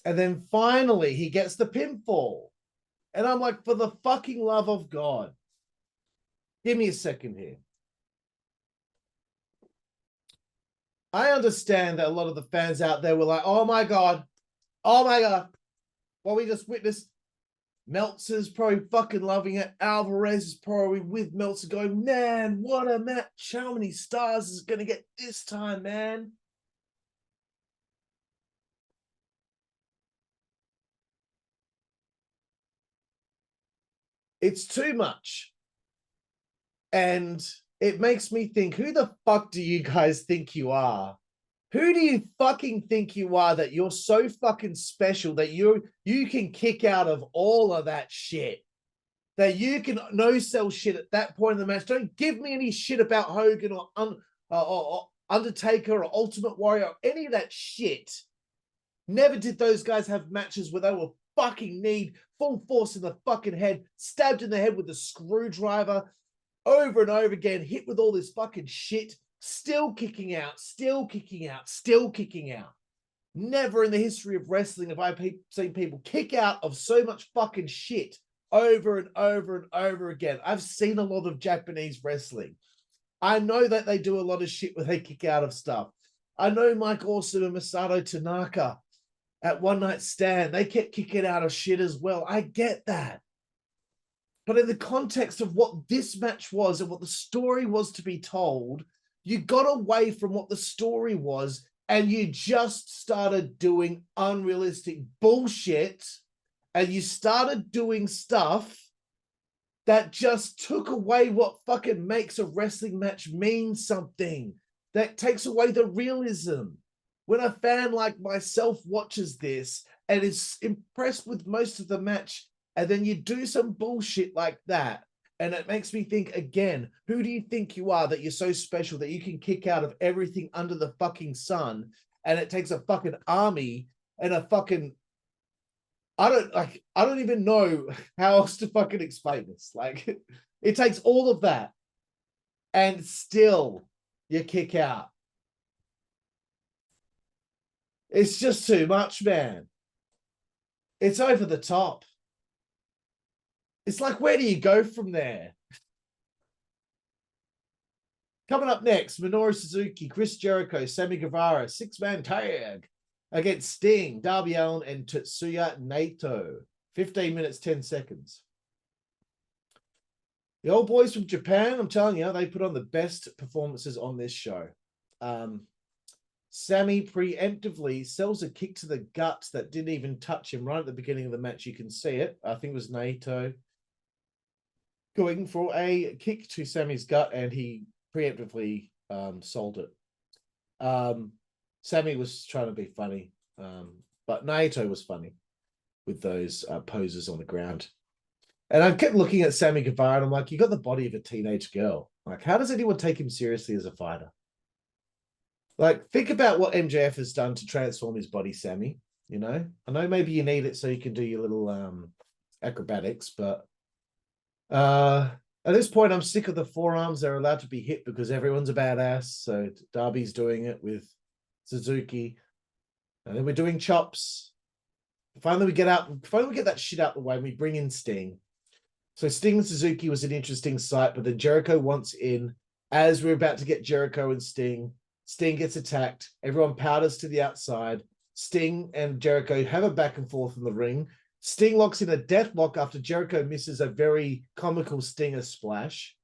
And then finally he gets the pinfall. And I'm like, for the fucking love of God, give me a second here. I understand that a lot of the fans out there were like, oh my God, what we just witnessed. Meltzer's probably fucking loving it. Alvarez is probably with Meltzer going, man, what a match. How many stars is it going to get this time, man? It's too much. And it makes me think, who the fuck do you guys think you are? Who do you fucking think you are that you're so fucking special that you can kick out of all of that shit? That you can no-sell shit at that point in the match. Don't give me any shit about Hogan or Undertaker or Ultimate Warrior or any of that shit. Never did those guys have matches where they were fucking kneed, full force in the fucking head, stabbed in the head with a screwdriver, over and over again, hit with all this fucking shit, still kicking out. Never in the history of wrestling have I seen people kick out of so much fucking shit over and over and over again. I've seen a lot of Japanese wrestling. I know that they do a lot of shit where they kick out of stuff. I know Mike Awesome and Masato Tanaka at One Night Stand, they kept kicking out of shit as well. I get that. But in the context of what this match was and what the story was to be told, you got away from what the story was and you just started doing unrealistic bullshit, and you started doing stuff that just took away what fucking makes a wrestling match mean something. That takes away the realism. When a fan like myself watches this and is impressed with most of the match, and then you do some bullshit like that, and it makes me think again, who do you think you are that you're so special that you can kick out of everything under the fucking sun? And it takes a fucking army and a fucking, I don't even know how else to fucking explain this. Like, it takes all of that and still you kick out. It's just too much, man. It's over the top. It's like, where do you go from there? Coming up next, Minoru Suzuki, Chris Jericho, Sammy Guevara, six-man tag against Sting, Darby Allin, and Tetsuya Naito. 15 minutes, 10 seconds. The old boys from Japan, I'm telling you, they put on the best performances on this show. Sammy preemptively sells a kick to the guts that didn't even touch him right at the beginning of the match. You can see it. I think it was Naito going for a kick to Sammy's gut, and he preemptively sold it. Sammy was trying to be funny, but Naito was funny with those poses on the ground. And I kept looking at Sammy Guevara, and I'm like, you got the body of a teenage girl. Like, how does anyone take him seriously as a fighter? Like, think about what MJF has done to transform his body, Sammy. You know, I know maybe you need it so you can do your little acrobatics, but at this point, I'm sick of the forearms. They're allowed to be hit because everyone's a badass. So Darby's doing it with Suzuki, and then we're doing chops. Finally, we get that shit out the way, and we bring in Sting. So Sting and Suzuki was an interesting sight, but then Jericho wants in. As we're about to get Jericho and Sting gets attacked. Everyone powders to the outside. Sting and Jericho have a back and forth in the ring. Sting locks in a death lock after Jericho misses a very comical Stinger splash.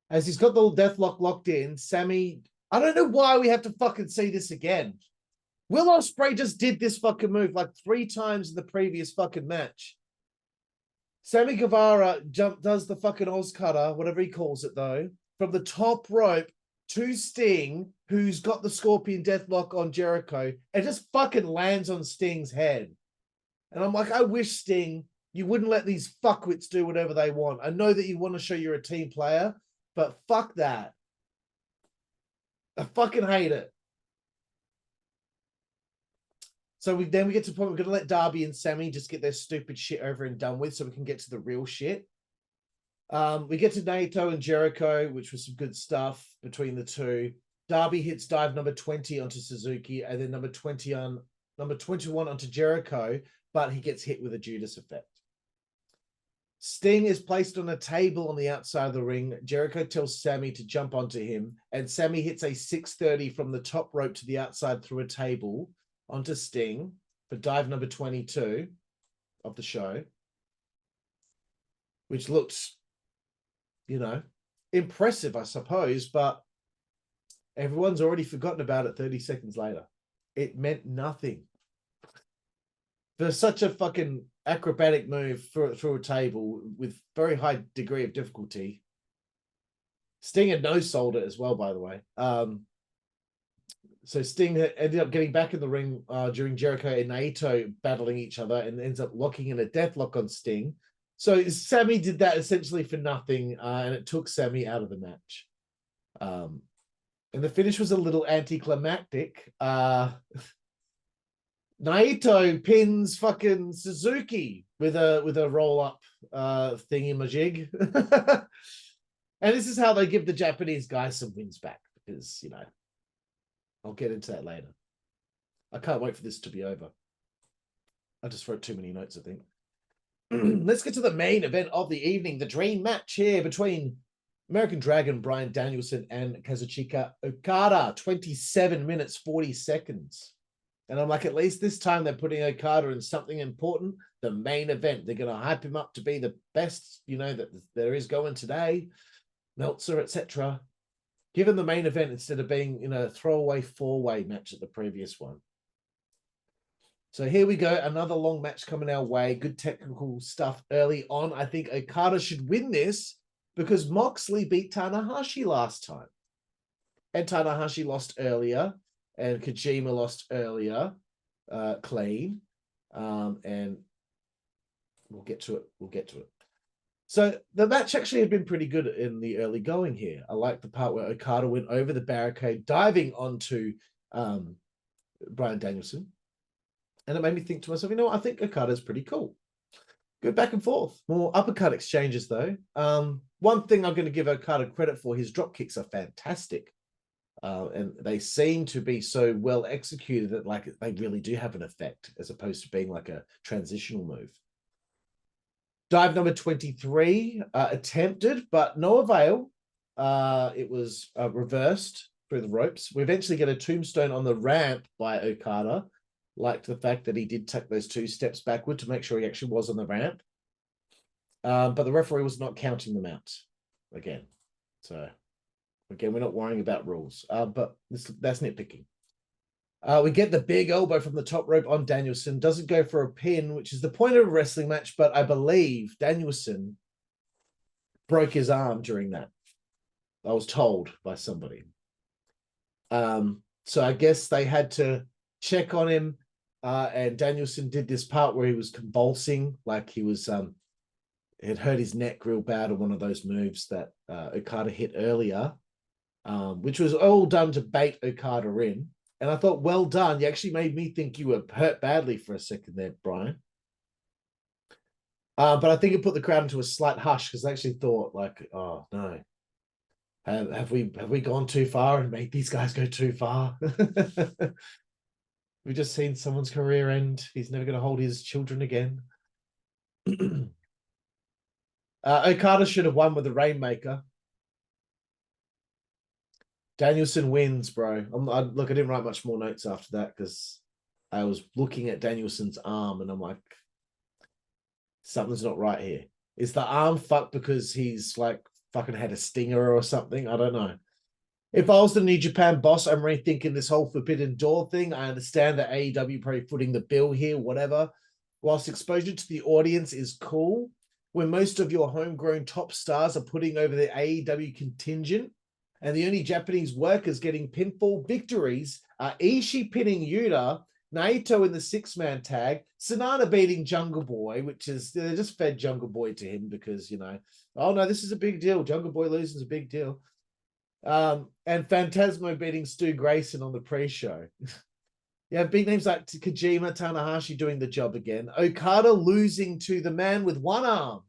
As he's got the death lock locked in, Sammy, I don't know why we have to fucking see this again. Will Ospreay just did this fucking move like 3 times in the previous fucking match. Sammy Guevara does the fucking Oz cutter, whatever he calls it though, from the top rope to Sting, who's got the Scorpion Deathlock on Jericho, and just fucking lands on Sting's head. And I'm like, I wish, Sting, you wouldn't let these fuckwits do whatever they want. I know that you want to show you're a team player, but fuck that. I fucking hate it. So we get to the point we're going to let Darby and Sammy just get their stupid shit over and done with so we can get to the real shit. We get to Naito and Jericho, which was some good stuff between the two. Darby hits dive number 20 onto Suzuki, and then number 21 onto Jericho, but he gets hit with a Judas effect. Sting is placed on a table on the outside of the ring. Jericho tells Sammy to jump onto him, and Sammy hits a 630 from the top rope to the outside through a table onto Sting for dive number 22 of the show, which looks, you know, impressive, I suppose, but everyone's already forgotten about it 30 seconds later. It meant nothing. For such a fucking acrobatic move through a table with very high degree of difficulty. Sting had no-sold it as well, by the way. So Sting ended up getting back in the ring during Jericho and Naito battling each other and ends up locking in a deathlock on Sting. So Sammy did that essentially for nothing, and it took Sammy out of the match. And the finish was a little anticlimactic. Naito pins fucking Suzuki with a roll-up thingy-majig. And this is how they give the Japanese guys some wins back, because, you know, I'll get into that later. I can't wait for this to be over. I just wrote too many notes, I think. Let's get to the main event of the evening, the dream match here between American Dragon Bryan Danielson and Kazuchika Okada. 27 minutes, 40 seconds. And I'm like, at least this time they're putting Okada in something important, the main event. They're going to hype him up to be the best, you know, that there is going today, Meltzer, etc. Give him the main event instead of being, you know, a throwaway 4-way match at the previous one. So here we go. Another long match coming our way. Good technical stuff early on. I think Okada should win this because Moxley beat Tanahashi last time. And Tanahashi lost earlier. And Kojima lost earlier. Clean. And we'll get to it. We'll get to it. So the match actually had been pretty good in the early going here. I like the part where Okada went over the barricade, diving onto Bryan Danielson. And it made me think to myself, you know what? I think Okada's pretty cool. Good back and forth. More uppercut exchanges, though. One thing I'm going to give Okada credit for, his drop kicks are fantastic. And they seem to be so well executed that like they really do have an effect, as opposed to being like a transitional move. Dive number 23 attempted, but no avail. It was reversed through the ropes. We eventually get a tombstone on the ramp by Okada. Liked the fact that he did take those 2 steps backward to make sure he actually was on the ramp. But the referee was not counting them out again. So, again, we're not worrying about rules. But that's nitpicking. We get the big elbow from the top rope on Danielson. Doesn't go for a pin, which is the point of a wrestling match, but I believe Danielson broke his arm during that. I was told by somebody. So I guess they had to check on him, and Danielson did this part where he was convulsing, like he was had hurt his neck real bad on one of those moves that Okada hit earlier, which was all done to bait Okada in. And I thought, well done. You actually made me think you were hurt badly for a second there, Brian. But I think it put the crowd into a slight hush because I actually thought, like, oh no, have we gone too far and made these guys go too far? We've just seen someone's career end. He's never going to hold his children again. Okada should have won with the Rainmaker. Danielson wins, bro. Look, I didn't write much more notes after that because I was looking at Danielson's arm and I'm like, something's not right here. Is the arm fucked because he's like fucking had a stinger or something? I don't know. If I was the New Japan boss, I'm rethinking this whole Forbidden Door thing. I understand that AEW probably footing the bill here, whatever. Whilst exposure to the audience is cool, when most of your homegrown top stars are putting over the AEW contingent, and the only Japanese workers getting pinfall victories are Ishii pinning Yuta, Naito in the 6-man tag, Sanada beating Jungle Boy, which is, they just fed Jungle Boy to him because, you know, oh no, this is a big deal. Jungle Boy losing is a big deal. And Phantasmo beating Stu Grayson on the pre-show. You have big names like Kojima, Tanahashi doing the job again. Okada losing to the man with one arm.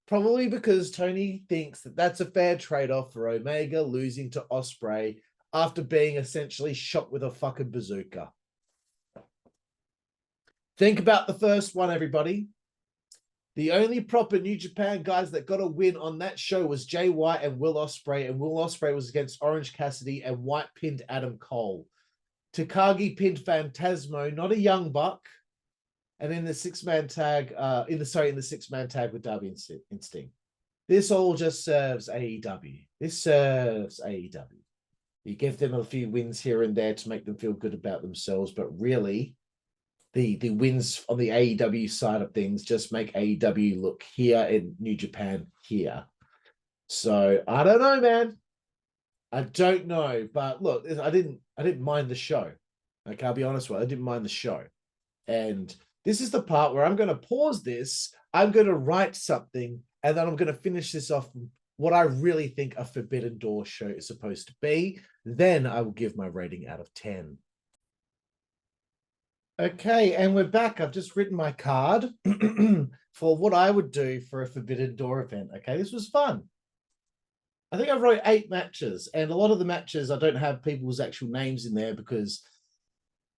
Probably because Tony thinks that that's a fair trade-off for Omega losing to Ospreay after being essentially shot with a fucking bazooka. Think about the first one, everybody. The only proper New Japan guys that got a win on that show was Jay White and Will Ospreay, and Will Ospreay was against Orange Cassidy, and White pinned Adam Cole. Takagi pinned Phantasmo, not a young buck, and in the 6-man tag, in the 6-man tag with Darby and Sting. This all just serves AEW. This serves AEW. You give them a few wins here and there to make them feel good about themselves, but really, the wins on the AEW side of things just make AEW look here in New Japan here. So I don't know, man. I don't know, but look, I didn't mind the show. Okay, I'll be honest with you, I didn't mind the show. And this is the part where I'm going to pause this. I'm going to write something, and then I'm going to finish this off what I really think a Forbidden Door show is supposed to be. Then I will give my rating out of 10. Okay, and we're back. I've just written my card for what I would do for a Forbidden Door event. Okay, this was fun. I think I wrote 8 matches, and a lot of the matches I don't have people's actual names in there because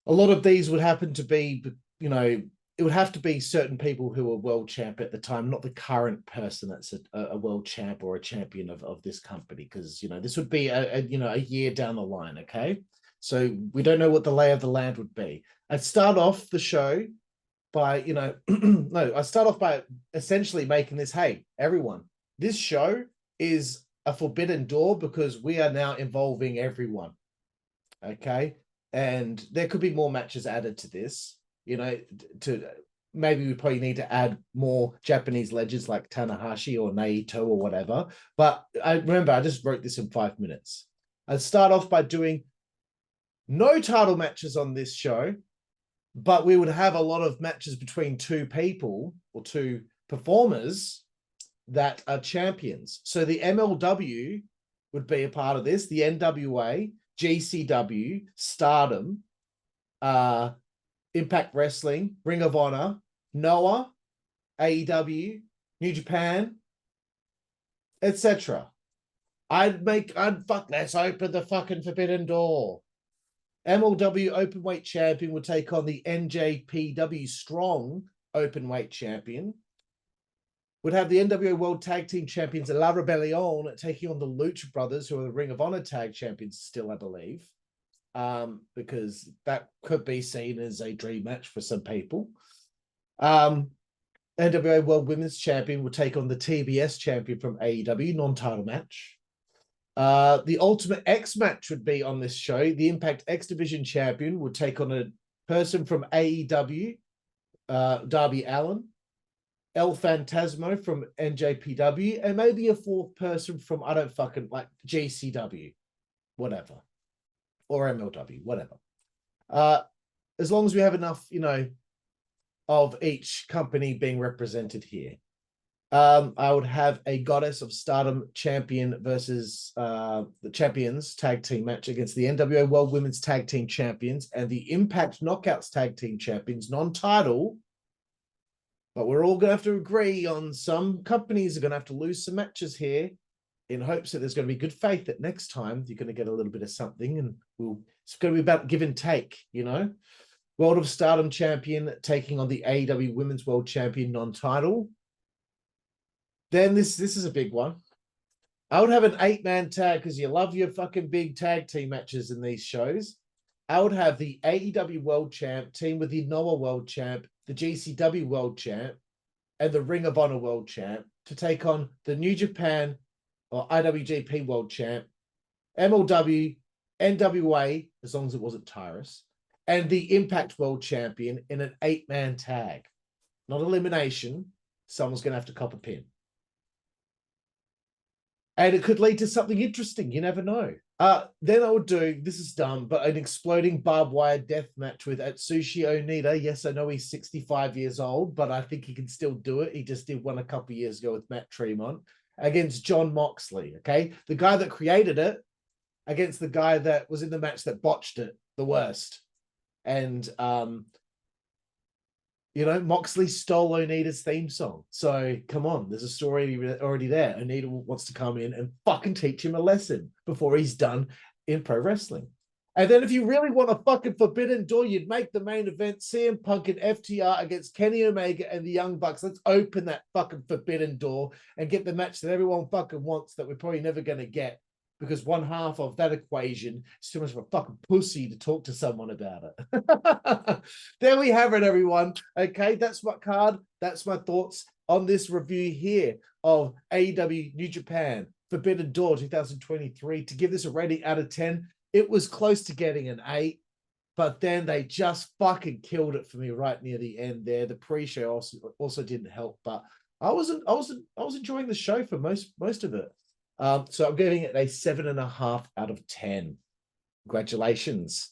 a lot of these would happen to be, you know, it would have to be certain people who were world champ at the time, not the current person that's a world champ or a champion of this company, because, you know, this would be a year down the line, okay? So we don't know what the lay of the land would be. I'd start off the show by, you know, I start off by essentially making this, hey, everyone, this show is a Forbidden Door because we are now involving everyone, okay? And there could be more matches added to this, you know, maybe we probably need to add more Japanese legends like Tanahashi or Naito or whatever. But I remember I just wrote this in 5 minutes. I'd start off by doing no title matches on this show, but we would have a lot of matches between 2 people or 2 performers that are champions. So the MLW would be a part of this, the NWA, GCW, Stardom, Impact Wrestling, Ring of Honor, Noah, AEW, New Japan, etc. Let's open the fucking Forbidden Door. MLW Openweight Champion would take on the NJPW Strong Openweight Champion. would have the NWA World Tag Team Champions La Rebellion taking on the Lucha Brothers, who are the Ring of Honor Tag Champions still, I believe, because that could be seen as a dream match for some people. NWA World Women's Champion will take on the TBS Champion from AEW, non-title match. The Ultimate X match would be on this show. The Impact X Division Champion would take on a person from AEW, Darby Allin, El Phantasmo from NJPW, and maybe a fourth person from, I don't fucking like, GCW, whatever, or MLW, whatever. As long as we have enough, of each company being represented here. I would have a Goddess of Stardom champion versus the Champions tag team match against the NWA World Women's Tag Team Champions and the Impact Knockouts Tag Team Champions, non-title. But we're all going to have to agree on some companies are going to have to lose some matches here in hopes that there's going to be good faith that next time you're going to get a little bit of something, and it's going to be about give and take, World of Stardom champion taking on the AEW Women's World Champion, non-title. Then this is a big one. I would have an 8-man tag because you love your fucking big tag team matches in these shows. I would have the AEW World Champ team with the Noah World Champ, the GCW World Champ, and the Ring of Honor World Champ to take on the New Japan or IWGP World Champ, MLW, NWA, as long as it wasn't Tyrus, and the Impact World Champion in an 8-man tag. Not elimination. Someone's going to have to cop a pin. And it could lead to something interesting. You never know. Then I would do, this is dumb, but an exploding barbed wire death match with Atsushi Onita. Yes, I know he's 65 years old, but I think he can still do it. He just did one a couple of years ago with Matt Tremont against John Moxley, okay? The guy that created it against the guy that was in the match that botched it the worst. And, Moxley stole Onita's theme song. So come on, there's a story already there. Onita wants to come in and fucking teach him a lesson before he's done in pro wrestling. And then if you really want a fucking forbidden door, you'd make the main event CM Punk and FTR against Kenny Omega and the Young Bucks. Let's open that fucking forbidden door and get the match that everyone fucking wants that we're probably never going to get, because one half of that equation is too much of a fucking pussy to talk to someone about it. There we have it, everyone. Okay, that's my card. That's my thoughts on this review here of AEW New Japan Forbidden Door 2023. To give this a rating out of 10, it was close to getting an 8, but then they just fucking killed it for me right near the end there. The pre-show also didn't help, but I was enjoying the show for most of it. So I'm giving it a 7.5 out of 10. Congratulations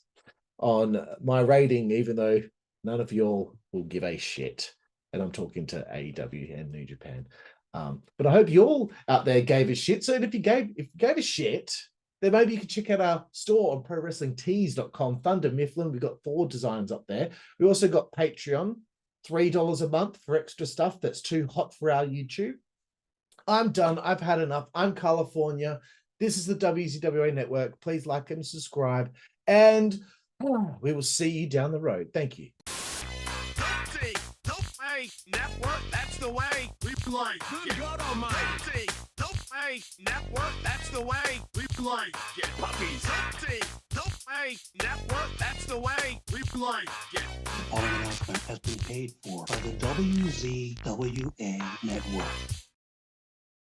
on my rating, even though none of y'all will give a shit. And I'm talking to AEW and New Japan. But I hope you all out there gave a shit. So if you gave a shit, then maybe you can check out our store on ProWrestlingTees.com. Thunder Mifflin, we've got 4 designs up there. We also got Patreon, $3 a month for extra stuff that's too hot for our YouTube. I'm done. I've had enough. I'm Karlifornia. This is the WZWA Network. Please like and subscribe. And we will see you down the road. Thank you. Network, that's the way we play. Good God Almighty. Network, that's the way we play. Get puppies. Network, that's the way we play. Get. The following announcement has been paid for by the WZWA Network.